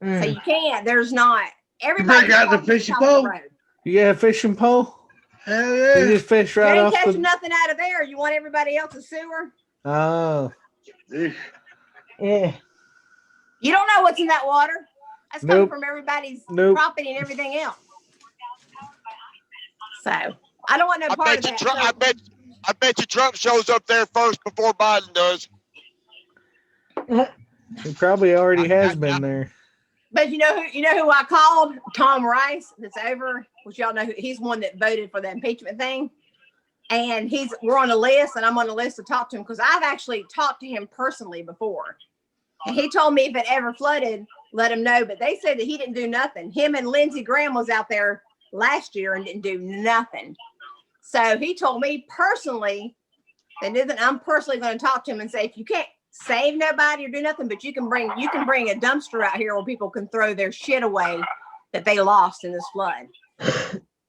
Mm. you can't. There's not. Everybody break out the walks on fishing top of the pole? road. You got a fishing pole? Hell You yeah. just fish You right ain't off catching the. nothing out of there. You want everybody else's sewer? Oh, Yeah. You don't know what's in that water. That's coming Nope. from everybody's Nope. property and everything else. So I don't want no I part bet of you that. Trump. So- I bet you Trump shows up there first before Biden does. he probably already has been there. But you know who I called? Tom Rice, that's over, which y'all know he's one that voted for the impeachment thing. And we're on a list, and I'm on a list to talk to him because I've actually talked to him personally before. And he told me if it ever flooded, let him know. But they said that he didn't do nothing. Him and Lindsey Graham was out there last year and didn't do nothing. So he told me personally that I'm personally going to talk to him and say, if you can't save nobody or do nothing, but you can bring a dumpster out here where people can throw their shit away that they lost in this flood.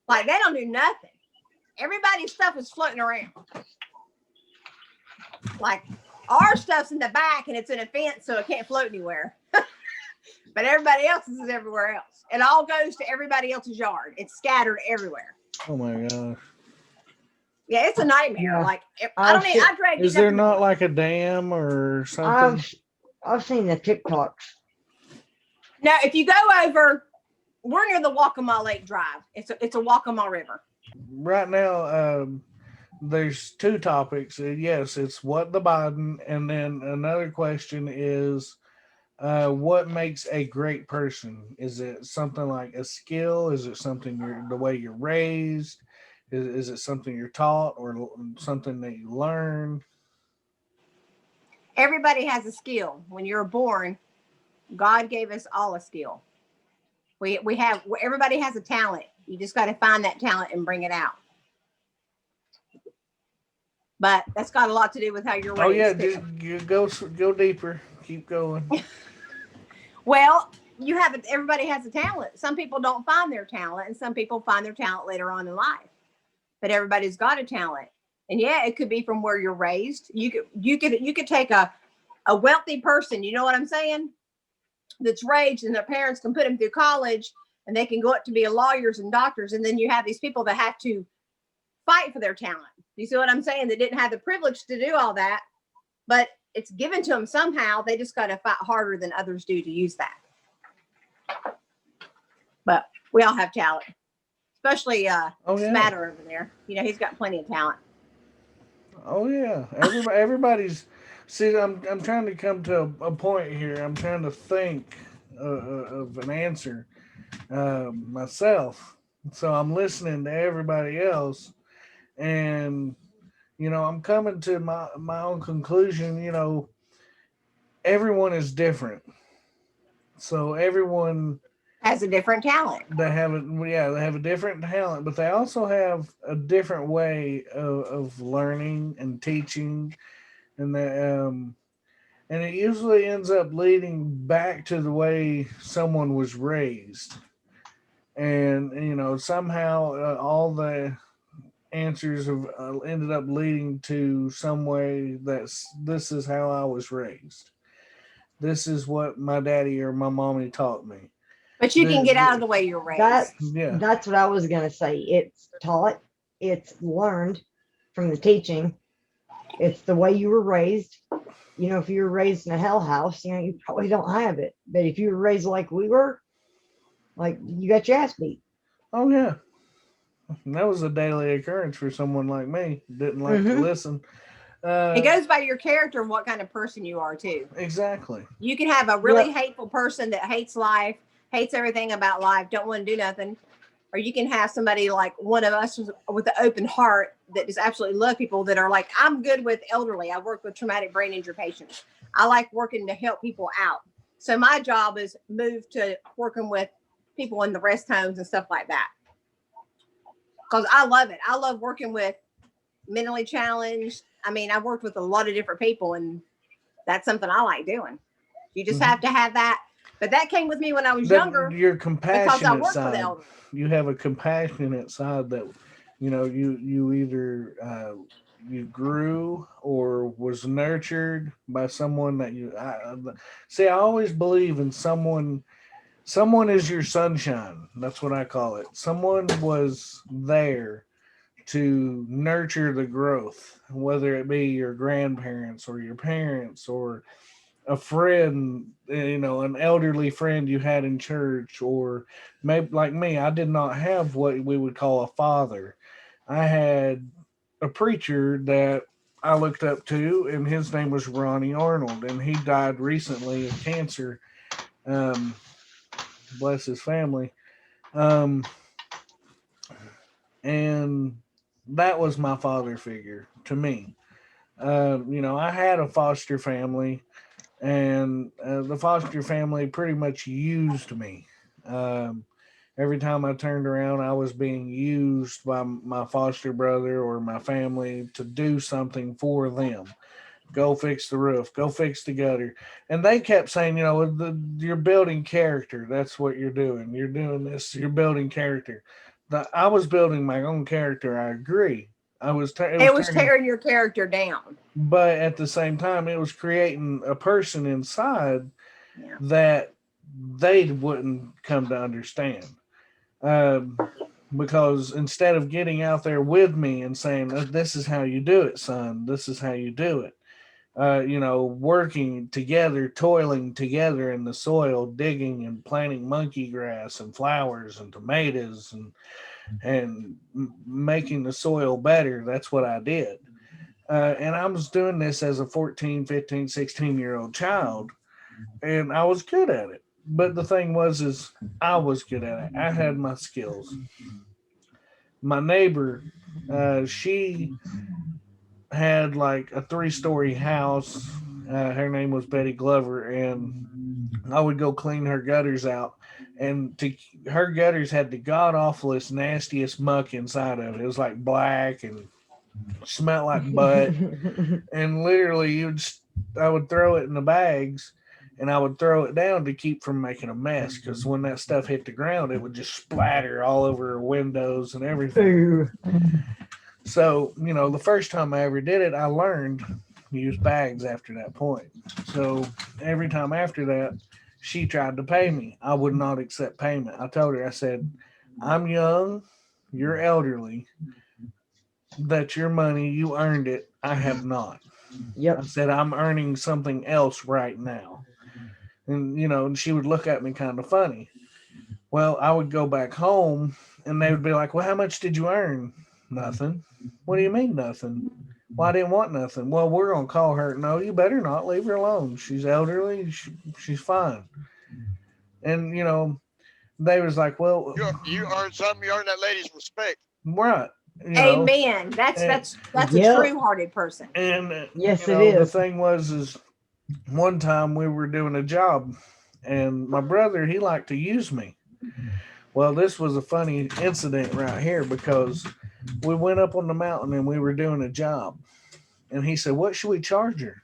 Like they don't do nothing. Everybody's stuff is floating around. Like our stuff's in the back and it's in a fence, so it can't float anywhere. But everybody else's is everywhere else. It all goes to everybody else's yard. It's scattered everywhere. Oh my gosh. Yeah, it's a nightmare. Yeah. Like I dragged it Is up there in not the- like a dam or something? I've seen the TikToks. No, if you go over, we're near the Waccamaw Lake Drive. It's a Waccamaw River. Right now, there's two topics. Yes, it's what the Biden, and then another question is what makes a great person? Is it something like a skill? Is it something the way you're raised? Is it something you're taught or something that you learn? Everybody has a skill. When you're born, God gave us all a skill. Everybody has a talent. You just got to find that talent and bring it out. But that's got a lot to do with how you're raised. Oh yeah, too. just go deeper. Keep going. Well, everybody has a talent. Some people don't find their talent, and some people find their talent later on in life. But everybody's got a talent. And yeah, it could be from where you're raised. You could take a wealthy person, you know what I'm saying? That's raised and their parents can put them through college and they can go up to be lawyers and doctors. And then you have these people that have to fight for their talent. You see what I'm saying? They didn't have the privilege to do all that, but it's given to them somehow. They just got to fight harder than others do to use that. But we all have talent, especially Smatter over there. You know, he's got plenty of talent. Oh yeah, everybody's. See, I'm trying to come to a point here. I'm trying to think of an answer myself. So I'm listening to everybody else, and I'm coming to my own conclusion. Everyone is different, so everyone Has a different talent. they have a different talent, but they also have a different way of learning and teaching, and and it usually ends up leading back to the way someone was raised, and somehow all the answers have ended up leading to some way this is how I was raised. This is what my daddy or my mommy taught me. But you can The- get out of the way you're raised. That's Yeah. that's what I was gonna say. It's taught, it's learned from the teaching. It's the way you were raised. You know, if you were raised in a hell house, you know, you probably don't have it. But if you were raised like we were, like you got your ass beat. Oh yeah. And that was a daily occurrence for someone like me. Didn't like to Mhm. listen. It goes by your character and what kind of person you are too. Exactly. You can have a really Yep. hateful person that hates life, hates everything about life, don't want to do nothing. Or you can have somebody like one of us with an open heart that just absolutely love people that are like, I'm good with elderly. I work with traumatic brain injury patients. I like working to help people out. So my job is moved to working with people in the rest homes and stuff like that. Because I love it. I love working with mentally challenged. I mean, I've worked with a lot of different people, and that's something I like doing. You just Mhm. have to have that. But that came with me when I was But younger your because I compassionate worked for the side. elderly. You have a compassionate side that, you know, you either you grew or was nurtured by someone that see. I always believe in someone. Someone is your sunshine. That's what I call it. Someone was there to nurture the growth, whether it be your grandparents or your parents or a friend, you know, an elderly friend you had in church, or maybe like me, I did not have what we would call a father. I had a preacher that I looked up to, and his name was Ronnie Arnold, and he died recently of cancer. Um, bless his family. Um, and that was my father figure to me. You know, I had a foster family, and the foster family pretty much used me. Um, every time I turned around, I was being used by my foster brother or my family to do something for them. Go fix the roof, go fix the gutter. And they kept saying, you know, you're building character. That's what you're doing. You're doing this, you're building character. I was building my own character. I agree. It was tearing your character down. but at the same time, it was creating a person inside Yeah. that they wouldn't come to understand. Um, because instead of getting out there with me and saying, "This is how you do it, son. This is how you do it," you know, working together, toiling together in the soil, digging and planting monkey grass and flowers and tomatoes and making the soil better. That's what I did. And I was doing this as a 14, 15, 16-year-old child, and I was good at it. But the thing was, is I was good at it. I had my skills. My neighbor, she had like a 3-story house. Her name was Betty Glover, and I would go clean her gutters out. And her gutters had the god awfulest, nastiest muck inside of it. It was like black and smelled like butt. And literally, I would throw it in the bags, and I would throw it down to keep from making a mess. Because when that stuff hit the ground, it would just splatter all over her windows and everything. Ooh. So, you know, the first time I ever did it, I learned to use bags after that point. So every time after that, she tried to pay me. I would not accept payment. I told her, I said, I'm young, you're elderly, that's your money, you earned it. I have not. I Yep. said, I'm earning something else right now. And, you know, and she would look at me kind of funny. Well, I would go back home and they would be like, well, how much did you earn? Nothing. What do you mean nothing? Well, I didn't want nothing. Well, we're going to call her. No, you better not. Leave her alone. She's elderly. She's fine. And, you know, they was like, well, You earned something. You earned that lady's respect. right. You know, Amen. That's Yep. a true-hearted person. and Yes, you it know, the is. thing was, is one time we were doing a job, and my brother, he liked to use me. Well, this was a funny incident right here because we went up on the mountain and we were doing a job, and he said, "What should we charge her?"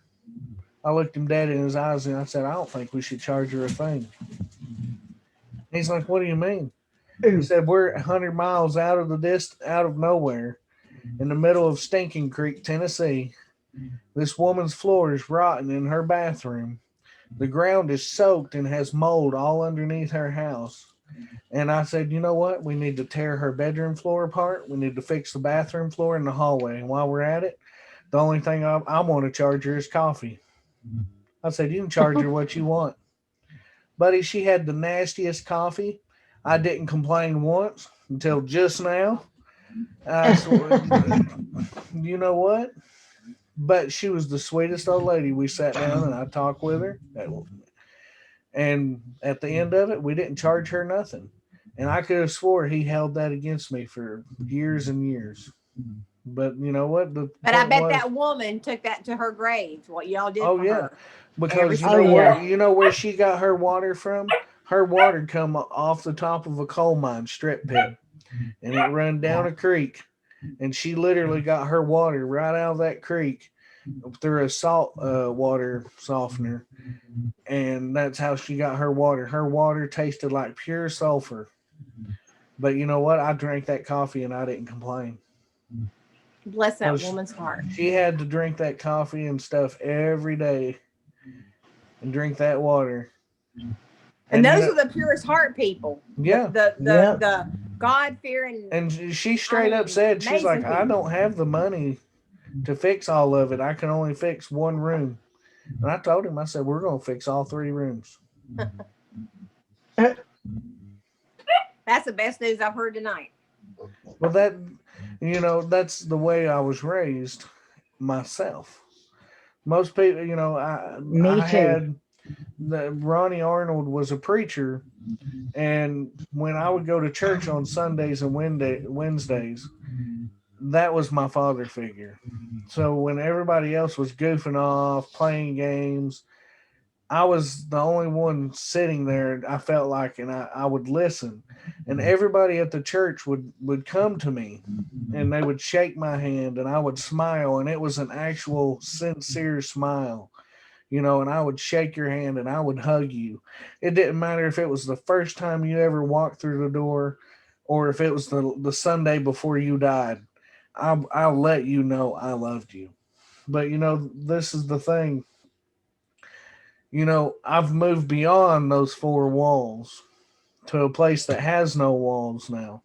I looked him dead in his eyes and I said, "I don't think we should charge her a thing." He's like, "What do you mean?" He said, "We're 100 miles out of nowhere, in the middle of Stinking Creek, Tennessee. This woman's floor is rotten in her bathroom. The ground is soaked and has mold all underneath her house. And I said, you know what? We need to tear her bedroom floor apart. We need to fix the bathroom floor in the hallway. And while we're at it, the only thing I want to charge her is coffee. I said, you can charge her what you want. Buddy, she had the nastiest coffee. I didn't complain once until just now. You know what? But she was the sweetest old lady. We sat down and I talked with her. And at the end of it, we didn't charge her nothing. And I could have swore he held that against me for years and years. But you know what? But I bet that woman took that to her grave. What y'all did for her. Because you know where she got her water from? Her water come off the top of a coal mine strip pit. And it run down a creek. And she literally got her water right out of that creek through a salt water softener. And that's how she got her water. Her water tasted like pure sulfur. But you know what? I drank that coffee and I didn't complain. Bless that woman's heart. She had to drink that coffee and stuff every day and drink that water. And those are the purest heart people. Yeah. The God fearing. And she straight up said, she's like, I don't have the money to fix all of it. I can only fix one room. And I told him, I said, we're going to fix all 3 rooms. That's the best news I've heard tonight. Well, that's the way I was raised myself. Most people, I had Ronnie Arnold was a preacher. And when I would go to church on Sundays and Wednesdays, that was my father figure. So when everybody else was goofing off, playing games, I was the only one sitting there, I felt like, and I would listen. And everybody at the church would come to me and they would shake my hand and I would smile. And it was an actual sincere smile, and I would shake your hand and I would hug you. It didn't matter if it was the first time you ever walked through the door or if it was the Sunday before you died. I'll let you know I loved you. But, this is the thing. I've moved beyond those 4 walls to a place that has no walls now.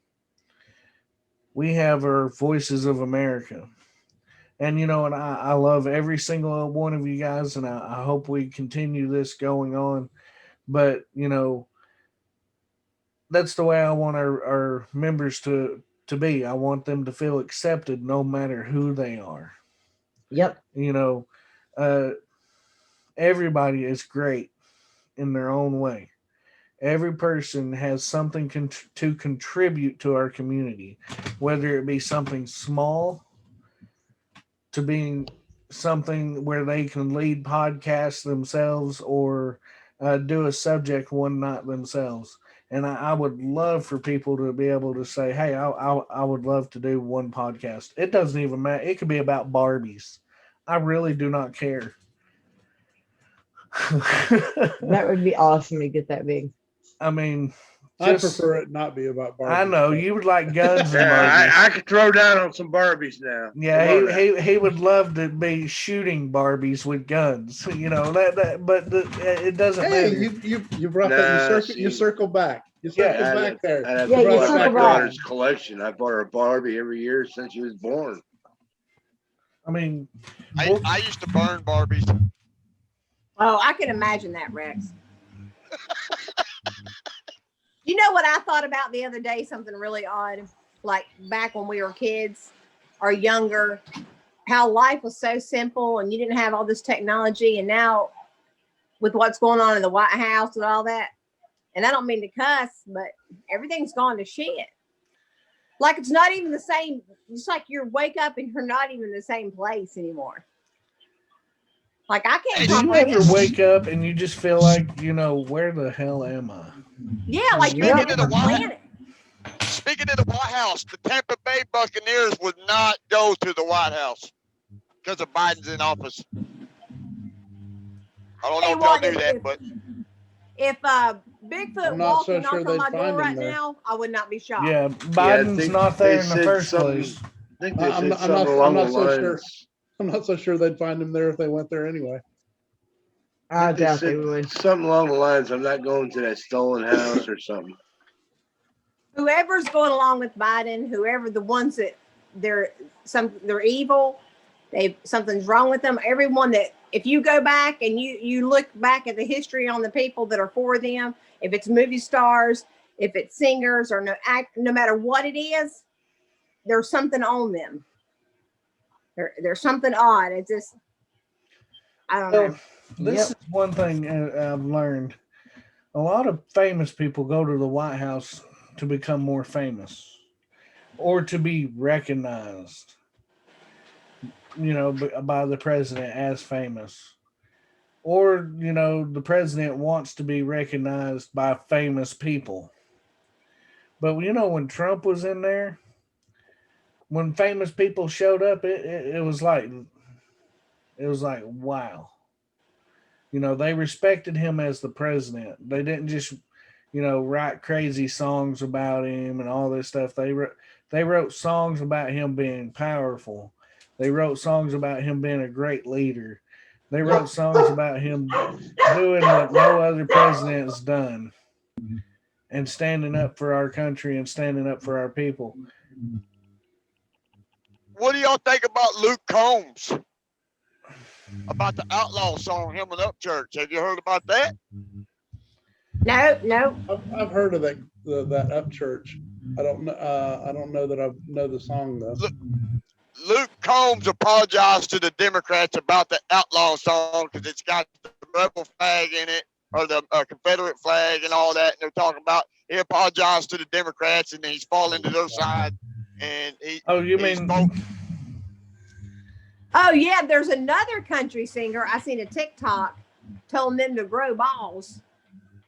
We have our Voices of America. And, and I love every single one of you guys, and I hope we continue this going on. But, that's the way I want our members to be. I want them to feel accepted no matter who they are. Yep. Everybody is great in their own way. Every person has something to contribute to our community, whether it be something small to being something where they can lead podcasts themselves or do a subject one night themselves. And I would love for people to be able to say, hey, I would love to do one podcast. It doesn't even matter. It could be about Barbies. I really do not care. That would be awesome to get that big. I mean, I prefer it not be about Barbies. I know you would like guns and Yeah, Barbies. I could throw down on some Barbies now. Yeah, he would love to be shooting Barbies with guns. But it doesn't Hey, matter. you brought that. You circle back. You circle back there. I'd have Yeah, to you buy circle my back. daughter's collection. I bought her a Barbie every year since she was born. I mean, I used to burn Barbies. Oh, I can imagine that, Rex. You know what I thought about the other day? Something really odd. Like back when we were kids or younger, how life was so simple and you didn't have all this technology. And now with what's going on in the White House and all that, and I don't mean to cuss, but everything's gone to shit. Like it's not even the same. It's like you wake up and you're not even in the same place anymore. Like I can't do you comprehend. ever wake up and you just feel like, where the hell am I? Yeah, like you're Speaking on of the another White- planet. Speaking of the White House, the Tampa Bay Buccaneers would not go to the White House because of Biden's in office. I don't know if y'all knew that, but If Bigfoot I'm not walked so and sure knocked on they'd my find door him right there. now, I would not be shocked. Yeah, Biden's not there in the first place. I think they I'm said not- I'm something not- along I'm not the so lines. sure. I'm not so sure they'd find him there if they went there anyway. I They doubt they said would. something along the lines, I'm not going to that stolen house or something. Whoever's going along with Biden, whoever the ones that they're evil, something's wrong with them. Everyone that if you go back and you look back at the history on the people that are for them, if it's movie stars, if it's singers, or no matter what it is, there's something on them. There's something odd. It's just I don't know. Well, this is one thing I've learned. A lot of famous people go to the White House to become more famous or to be recognized, by the president as famous. Or, the president wants to be recognized by famous people. But, when Trump was in there, when famous people showed up, it was like, wow. They respected him as the president. They didn't just, write crazy songs about him and all this stuff. They wrote songs about him being powerful. They wrote songs about him being a great leader. They wrote songs about him doing what no other president has done and standing up for our country and standing up for our people. What do y'all think about Luke Combs? About the outlaw song, him and Upchurch. Have you heard about that? No. I've heard of that Upchurch. I don't know that I know the song though. Luke Combs apologized to the Democrats about the outlaw song because it's got the rebel flag in it, or the Confederate flag and all that. And they're talking about he apologized to the Democrats and he's falling to their side. And Oh, you mean? Oh yeah, there's another country singer. I seen a TikTok telling them to grow balls,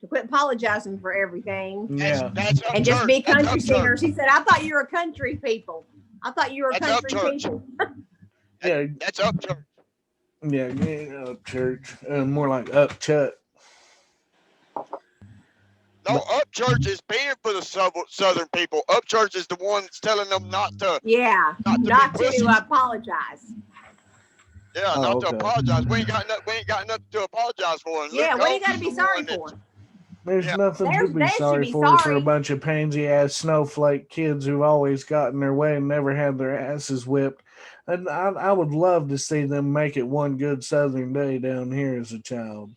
to quit apologizing for everything, Yeah. that's and just be Upchurch. country singers. He said, "I thought you were country people. I thought you were That's country Upchurch. people." Yeah. That's Upchurch. Yeah. Up church. More like up chut. No, Upchurch is being for the southern people. Upchurch is the one that's telling them not to Yeah, Not to be not pussies. to apologize. Yeah, Oh, not to okay. apologize. We ain't got nothing to apologize for. And Yeah, Luke what do you Combs got to is be the sorry one that- for? There's Yeah. nothing They to be should sorry be for a sorry. bunch of pansy ass snowflake kids who've always gotten their way and never had their asses whipped. And I would love to see them make it one good Southern day down here as a child.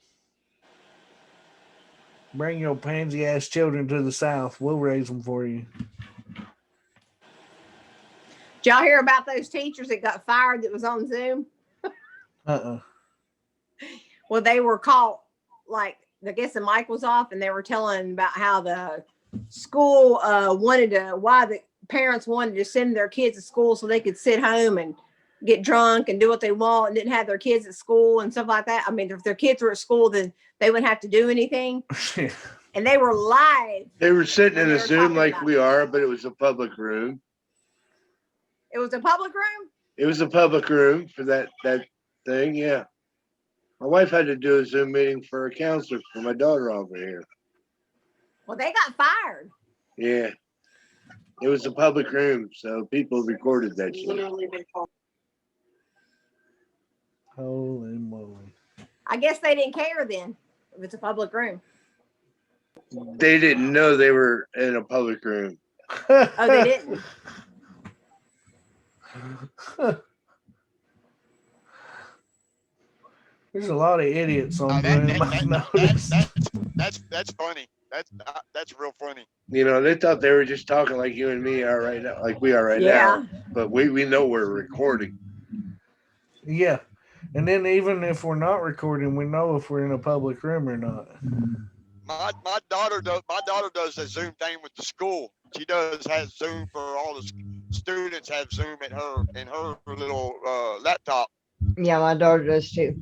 Bring your pansy ass children to the South. We'll raise them for you. Did y'all hear about those teachers that got fired that was on Zoom? Well, they were caught, like, I guess the mic was off, and they were telling about how the school why the parents wanted to send their kids to school so they could sit home and get drunk and do what they want and didn't have their kids at school and stuff like that. I mean, if their kids were at school, then they wouldn't have to do anything. And they were live. They were sitting in They a were Zoom talking like about we are, but it was a public room. It was a public room. It was a public room for that thing, yeah. My wife had to do a Zoom meeting for a counselor for my daughter over here. Well, they got fired. Yeah. It was a public room, so people recorded that shit. Holy moly. I guess they didn't care then if it's a public room. They didn't know they were in a public room. Oh, they didn't. There's a lot of idiots on That- Zoom. I that- noticed. that's funny. That's real funny. You know, they thought they were just talking like you and me are right now, like we are right Yeah. now. But we know we're recording. Yeah. And then even if we're not recording, we know if we're in a public room or not. My daughter does the Zoom thing with the school. She has Zoom for all the students have Zoom in her little laptop. Yeah, my daughter does too.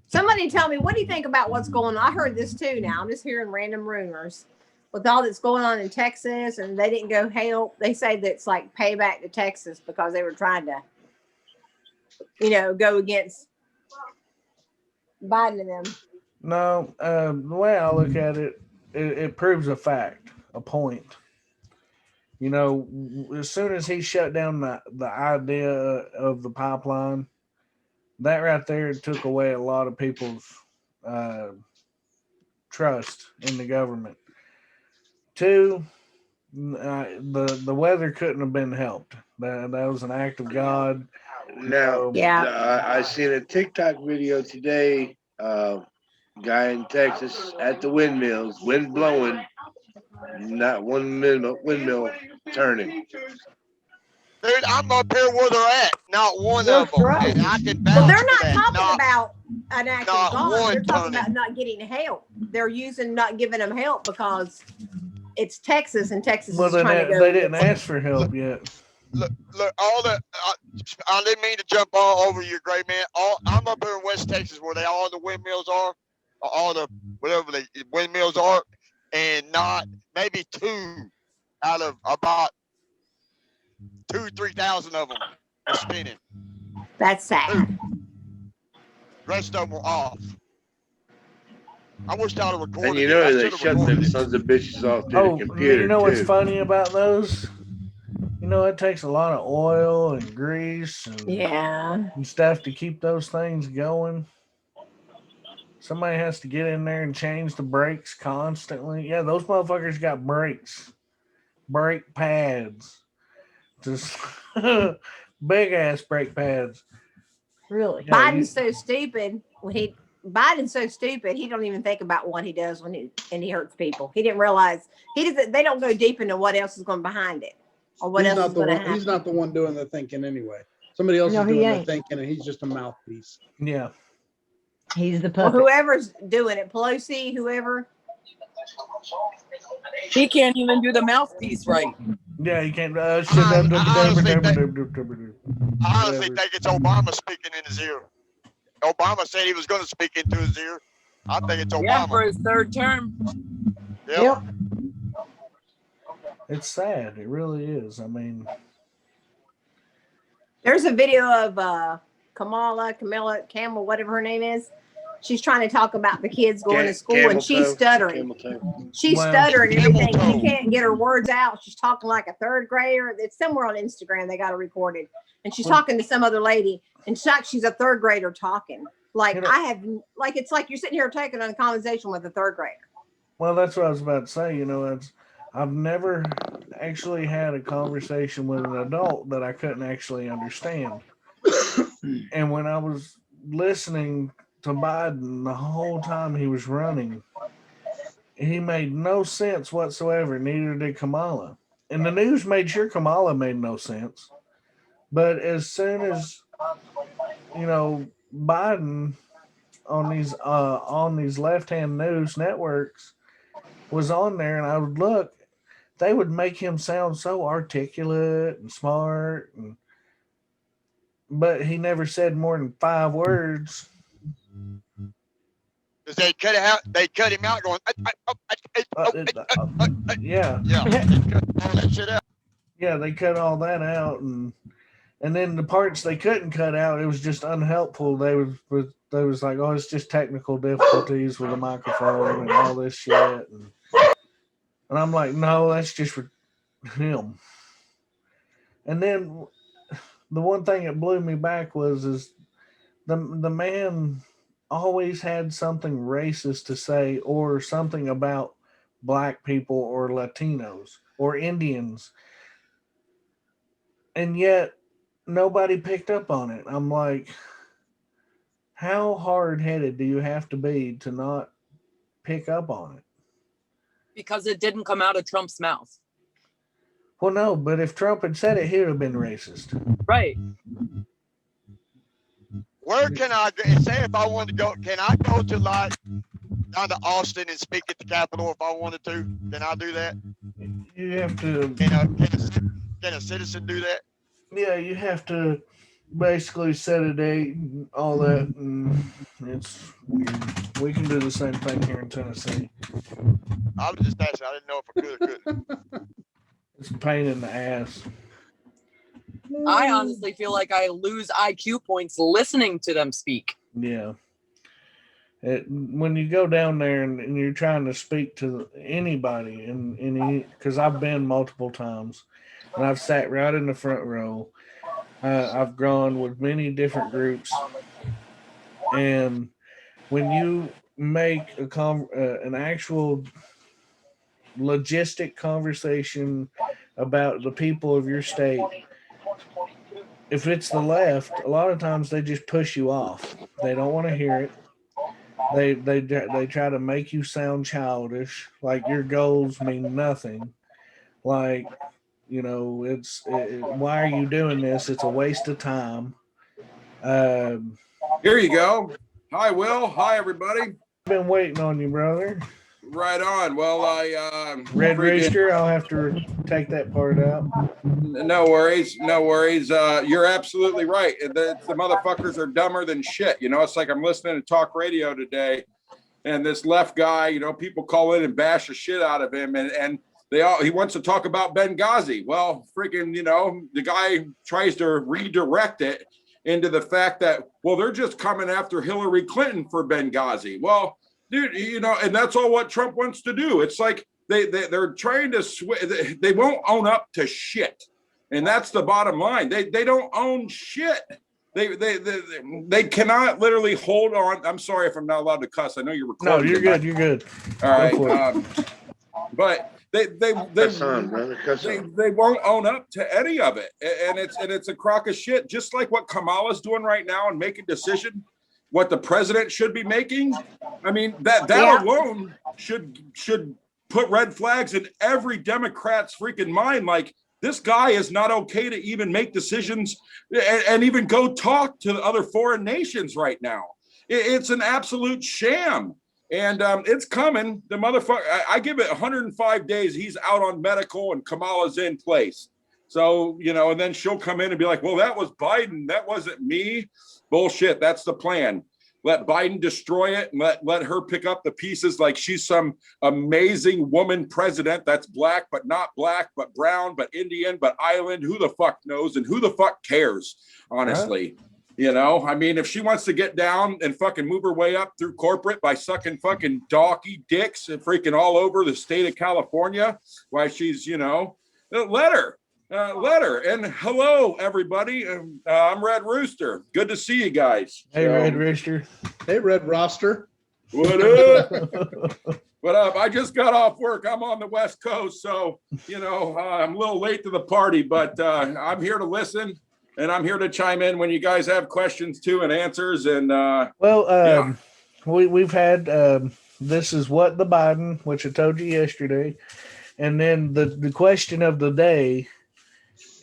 Somebody tell me, what do you think about what's going on? I heard this too now. I'm just hearing random rumors with all that's going on in Texas, and they didn't go help. They say that it's like payback to Texas because they were trying to, go against Biden and them. No, the way I look at it, it proves a fact, a point. As soon as he shut down the idea of the pipeline, that right there took away a lot of people's trust in the government. Two, the weather couldn't have been helped. That was an act of God. Now, Yeah. I seen a TikTok video today. Guy in Texas at the windmills, wind blowing, not one windmill turning. Dude, I'm up here where they're at. Not one They're of them. frozen. And I can Well, vouch they're for not that. talking about an act of not God. one They're talking turning. about not getting help. They're using not giving them help because it's Texas and Texas Well, is then trying to go. they didn't ask for help yet. Look, all the. I didn't mean to jump all over you, great man. I'm up here in West Texas where all the windmills are, or all the whatever the windmills are, and not maybe 2 out of about 3,000 of them are spinning. That's sad. Rest of them were off. I wish I'd have recorded And you it. know I they should've shut recorded them it. sons of bitches off to Oh, the computer you know what's too. funny about those? You know, it takes a lot of oil and grease and, Yeah. and stuff to keep those things going. Somebody has to get in there and change the brakes constantly. Yeah, those motherfuckers got brakes, brake pads, just big ass brake pads. Really? Yeah, Biden's so stupid Biden's so stupid he don't even think about what he does when he hurts people. He didn't realize they don't go deep into what else is going behind it or what He's else not is the going to one. happen. He's not the one doing the thinking anyway. Somebody else No, is he doing the ain't. thinking, and he's just a mouthpiece. Yeah. He's the Or puppet. whoever's doing it, Pelosi, whoever. He can't even do the mouthpiece right. Yeah, you can't. I honestly Whatever. think it's Obama speaking in his ear. Obama said he was going to speak into his ear. I think it's Yeah, for Obama. his third term. Yep. It's sad. It really is. I mean, There's a video of Camilla, Campbell, whatever her name is. She's trying to talk about the kids going to school and she's stuttering. She's Well, stuttering and everything. camel She toe. can't get her words out. She's talking like a third grader. It's somewhere on Instagram. They got it recorded. And she's Well- talking to some other lady. And she's a third grader talking. Like You know- it's like you're sitting here taking a conversation with a third grader. well, that's what I was about to say. You know, I've never actually had a conversation with an adult that I couldn't actually understand. And when I was listening to Biden the whole time he was running, he made no sense whatsoever. Neither did Kamala. And the news made sure Kamala made no sense. But as soon as, you know, Biden on these left-hand news networks was on there, and I would look, they would make him sound so articulate and smart, but he never said more than 5 words. Because they cut him out going, Yeah, yeah, they cut all that shit out. yeah, they cut all that out, and then the parts they couldn't cut out, it was just unhelpful. They was like, oh, it's just technical difficulties with the microphone and all this shit, and I'm like, no, that's just for him. And then the one thing that blew me back is the man always had something racist to say or something about black people or Latinos or Indians. And yet nobody picked up on it. I'm like, how hard-headed do you have to be to not pick up on it? Because it didn't come out of Trump's mouth. Well, no, but if Trump had said it, he would have been racist. Right. Where can I go? Say if I wanted to go, can I go to like down to Austin and speak at the Capitol if I wanted to? Can I do that? You have to, Can a citizen do that? yeah, you have to basically set a date and all that, and it's weird. We can do the same thing here in Tennessee. I was just asking. I didn't know if I could or couldn't. It's a pain in the ass. I honestly feel like I lose IQ points listening to them speak. Yeah. When you go down there and you're trying to speak to anybody, because I've been multiple times, and I've sat right in the front row. I've gone with many different groups, And when you make an actual logistic conversation about the people of your state, if it's the left, a lot of times they just push you off. They don't want to hear it. They try to make you sound childish, like your goals mean nothing. Like, why are you doing this? It's a waste of time. Here you go. Hi, Will. Hi, everybody. Been waiting on you, brother. Right on. Well, I Red Rooster, I'll have to take that part out. No worries. No worries. You're absolutely right. The motherfuckers are dumber than shit. It's like I'm listening to talk radio today, and this left guy, people call in and bash the shit out of him, and he wants to talk about Benghazi. Well, freaking, the guy tries to redirect it into the fact that, well, they're just coming after Hillary Clinton for Benghazi. Well, dude, and that's all what Trump wants to do. It's like they're trying to they won't own up to shit, and that's the bottom line. They don't own shit. They cannot literally hold on. I'm sorry if I'm not allowed to cuss. I know you're recording. No, you're good. You're good. All right, but they won't own up to any of it, and it's a crock of shit. Just like what Kamala's doing right now and making decision what the president should be making. I mean, that alone should put red flags in every Democrat's freaking mind. Like, this guy is not okay to even make decisions and even go talk to other foreign nations right now. It's an absolute sham. And it's coming. The motherfucker, I give it 105 days. He's out on medical and Kamala's in place. So, and then she'll come in and be like, well, that was Biden. That wasn't me. Bullshit. That's the plan. Let Biden destroy it and let her pick up the pieces like she's some amazing woman president that's black, but not black, but brown, but Indian, but island. Who the fuck knows? And who the fuck cares, honestly? Right. I mean, if she wants to get down and fucking move her way up through corporate by sucking fucking donkey dicks and freaking all over the state of California, why she's, let her. And hello, everybody. I'm Red Rooster. Good to see you guys. Hey, Red Rooster. Hey, Red Roster. What up? What up? I just got off work. I'm on the West Coast, so, I'm a little late to the party, but I'm here to listen, and I'm here to chime in when you guys have questions, too, and answers. And we've had this is what the Biden, which I told you yesterday, and then the question of the day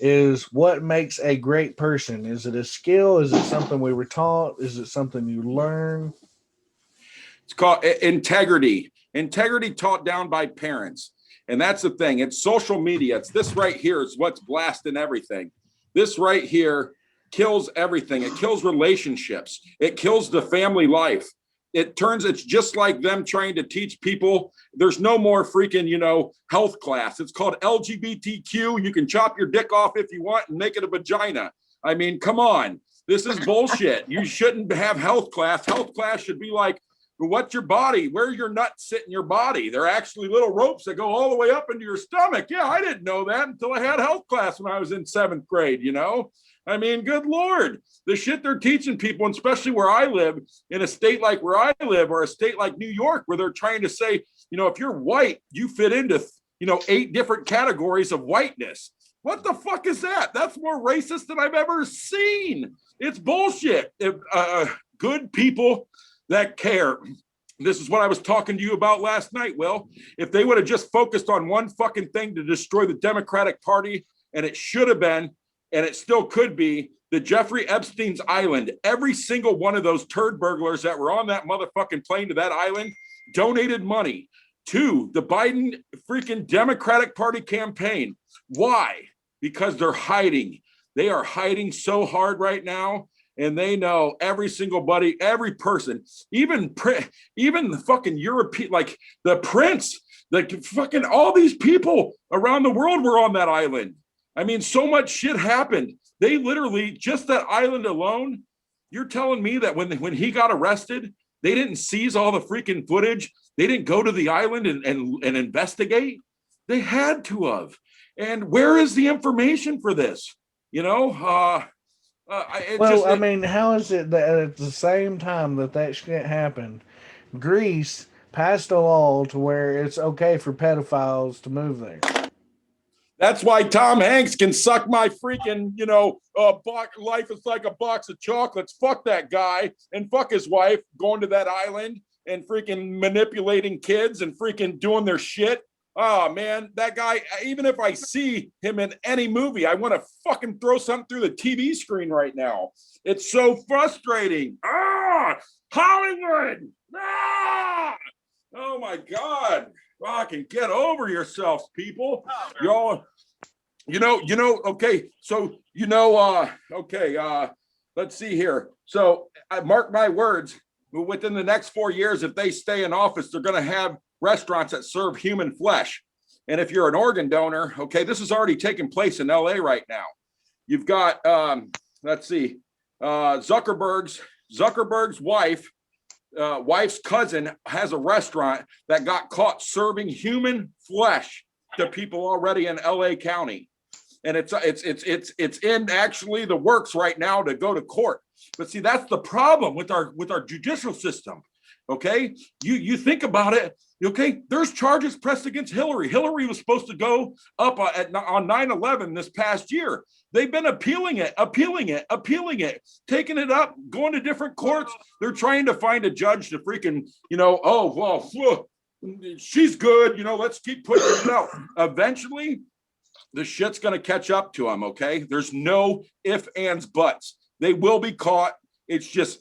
is what makes a great person? Is it a skill? Is it something we were taught? Is it something you learn? It's called integrity. Integrity taught down by parents. And that's the thing. It's social media. It's this right here is what's blasting everything. This right here kills everything. It kills relationships. It kills the family life. It's just like them trying to teach people there's no more freaking, health class. It's called LGBTQ. You can chop your dick off if you want and make it a vagina. I mean, come on. This is bullshit. You shouldn't have health class. Health class should be like, what's your body? Where your nuts sit in your body? They're actually little ropes that go all the way up into your stomach. Yeah, I didn't know that until I had health class when I was in 7th grade, I mean, good Lord, the shit they're teaching people, and especially where I live, in a state like where I live, or a state like New York, where they're trying to say, if you're white, you fit into, 8 different categories of whiteness. What the fuck is that? That's more racist than I've ever seen. It's bullshit. Good people that care. This is what I was talking to you about last night, Will. If they would have just focused on one fucking thing to destroy the Democratic Party, and it should have been, and it still could be, the Jeffrey Epstein's island, every single one of those turd burglars that were on that motherfucking plane to that island donated money to the Biden freaking Democratic Party campaign. Why? Because they're hiding. They are hiding so hard right now. And they know every single buddy, every person, even the fucking European, like the prince, like fucking all these people around the world were on that island. I mean, so much shit happened. They literally, just that island alone, you're telling me that when he got arrested, they didn't seize all the freaking footage? They didn't go to the island and investigate? They had to have. And where is the information for this? I mean, how is it that at the same time that shit happened, Greece passed a law to where it's okay for pedophiles to move there? That's why Tom Hanks can suck my freaking, life is like a box of chocolates. Fuck that guy and fuck his wife going to that island and freaking manipulating kids and freaking doing their shit. Oh man, that guy, even if I see him in any movie, I want to fucking throw something through the TV screen right now. It's so frustrating. Hollywood. Oh my God. Fucking get over yourselves, people. Y'all, okay. So, let's see here. So I mark my words, within the next 4 years, if they stay in office, they're going to have restaurants that serve human flesh. And if you're an organ donor, okay, this is already taking place in LA right now. You've got, Zuckerberg's wife's cousin has a restaurant that got caught serving human flesh to people already in LA County. And it's in actually the works right now to go to court. But see, that's the problem with our judicial system. Okay, you think about it. Okay, there's charges pressed against Hillary. Hillary was supposed to go up on 9/11 this past year. They've been appealing it, taking it up, going to different courts. They're trying to find a judge to freaking, she's good. Let's keep pushing it out. Eventually, the shit's going to catch up to them. Okay, there's no ifs, ands, buts. They will be caught. It's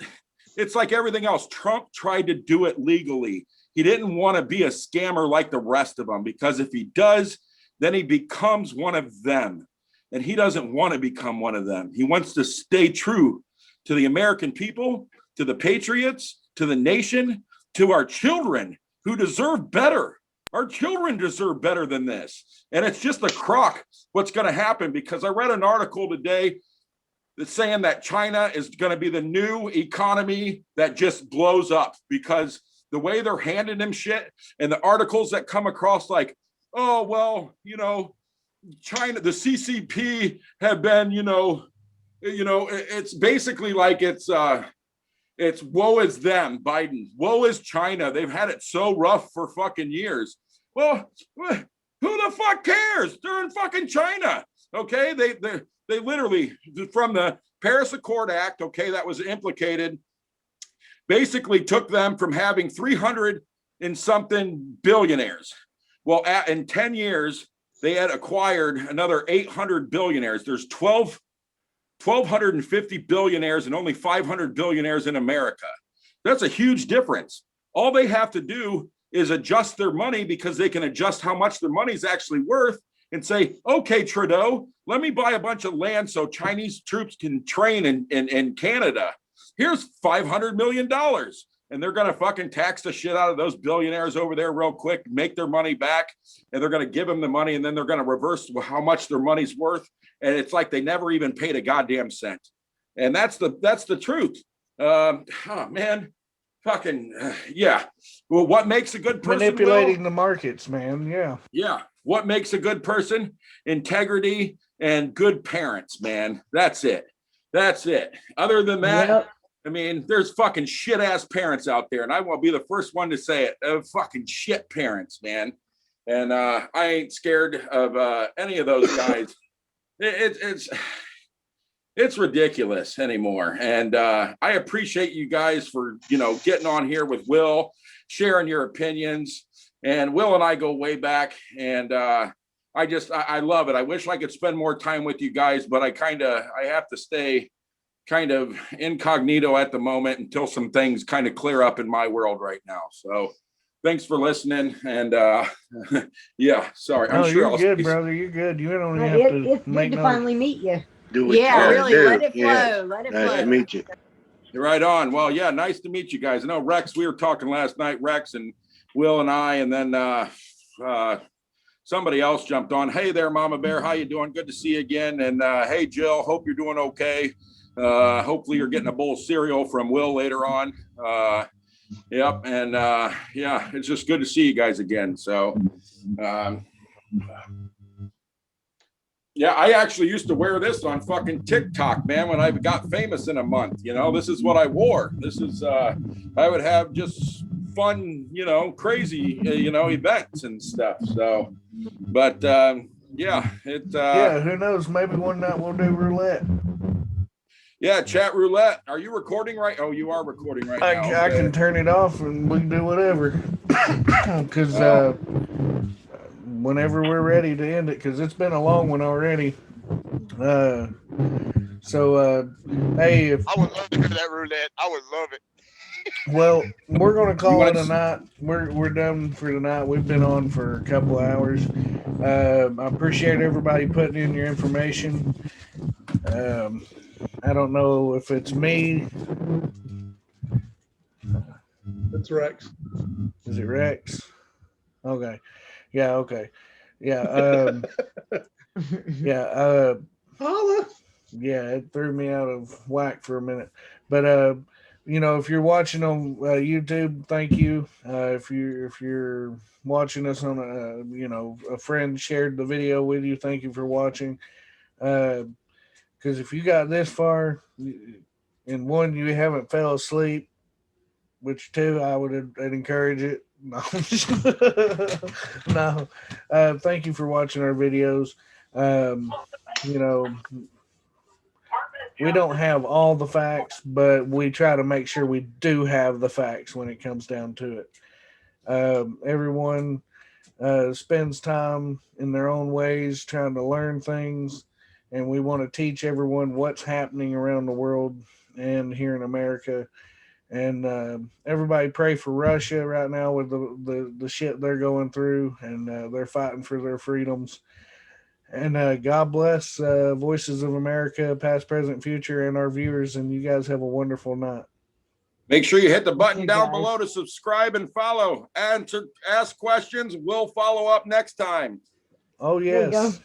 like everything else. Trump tried to do it legally. He didn't want to be a scammer like the rest of them, because if he does, then he becomes one of them. And he doesn't want to become one of them. He wants to stay true to the American people, to the patriots, to the nation, to our children who deserve better. Our children deserve better than this. And it's just a crock what's going to happen, because I read an article today that's saying that China is going to be the new economy that just blows up, because the way they're handing him shit and the articles that come across like, oh, well, China, the CCP have been, it's basically like it's woe is them, Biden. Woe is China. They've had it so rough for fucking years. Well, who the fuck cares? They're in fucking China. Okay, they literally, from the Paris Accord Act, okay, that was implicated, basically took them from having 300 and something billionaires. Well, in 10 years, they had acquired another 800 billionaires. There's 1,250 billionaires and only 500 billionaires in America. That's a huge difference. All they have to do is adjust their money, because they can adjust how much their money is actually worth, and say, okay, Trudeau, let me buy a bunch of land so Chinese troops can train in Canada. Here's $500 million. And they're going to fucking tax the shit out of those billionaires over there real quick, make their money back, and they're going to give them the money, and then they're going to reverse how much their money's worth. And it's like they never even paid a goddamn cent. And that's the truth. Man, fucking, yeah. Well, what makes a good person? Manipulating the markets, man. Yeah. Yeah. What makes a good person? Integrity and good parents, man. That's it. Other than that, Yep. I mean, there's fucking shit ass parents out there, and I will be the first one to say it. Fucking shit parents, man. And I ain't scared of any of those guys. It's ridiculous anymore. And I appreciate you guys for getting on here with Will, sharing your opinions. And Will and I go way back, and I love it. I wish I could spend more time with you guys, but I have to stay kind of incognito at the moment until some things kind of clear up in my world right now. So thanks for listening. And yeah, sorry. I'm sure you're good, brother. You're good. You don't even have It's to good make to no. finally meet you. Do what you Yeah, gotta really, do. let it flow. Yeah. Let it Nice flow. to meet you. You're right on. Well, yeah, nice to meet you guys. I know Rex, we were talking last night, Rex and Will and I, and then somebody else jumped on. Hey there, Mama Bear. How you doing? Good to see you again. And hey, Jill, hope you're doing okay. Hopefully you're getting a bowl of cereal from Will later on. Yep. And yeah, it's just good to see you guys again. So Yeah, I actually used to wear this on fucking TikTok, man, when I got famous in a month. You know, this is what I wore. This is, I would have just fun, you know, crazy, you know, events and stuff. So, but yeah, Yeah, who knows? Maybe one night we'll do roulette. yeah, chat roulette. Are you recording right? Oh, you are recording right now. I can turn it off and we can do whatever. Because whenever we're ready to end it, because it's been a long one already. So hey, if, I would love to hear that roulette. I would love it. well, we're gonna call wanna it a night. We're done for tonight. We've been on for a couple of hours. I appreciate everybody putting in your information. I don't know if it's me. It's Rex. Is it Rex? Okay. Yeah, okay. Yeah, yeah, Holla. yeah, it threw me out of whack for a minute. But you know, if you're watching on YouTube, thank you. If you're watching us on you know, a friend shared the video with you, thank you for watching. Because if you got this far, and one, you haven't fell asleep, which two, I would I'd encourage it. No, no. Thank you for watching our videos. You know, we don't have all the facts, but we try to make sure we do have the facts when it comes down to it. Everyone spends time in their own ways trying to learn things, and we want to teach everyone what's happening around the world and here in America. And everybody pray for Russia right now with the shit they're going through, and they're fighting for their freedoms. And God bless Voices of America, past, present, future, and our viewers. And you guys have a wonderful night. Make sure you hit the button you, down guys. below to subscribe and follow, and to ask questions. We'll follow up next time. Oh, There you go. yes.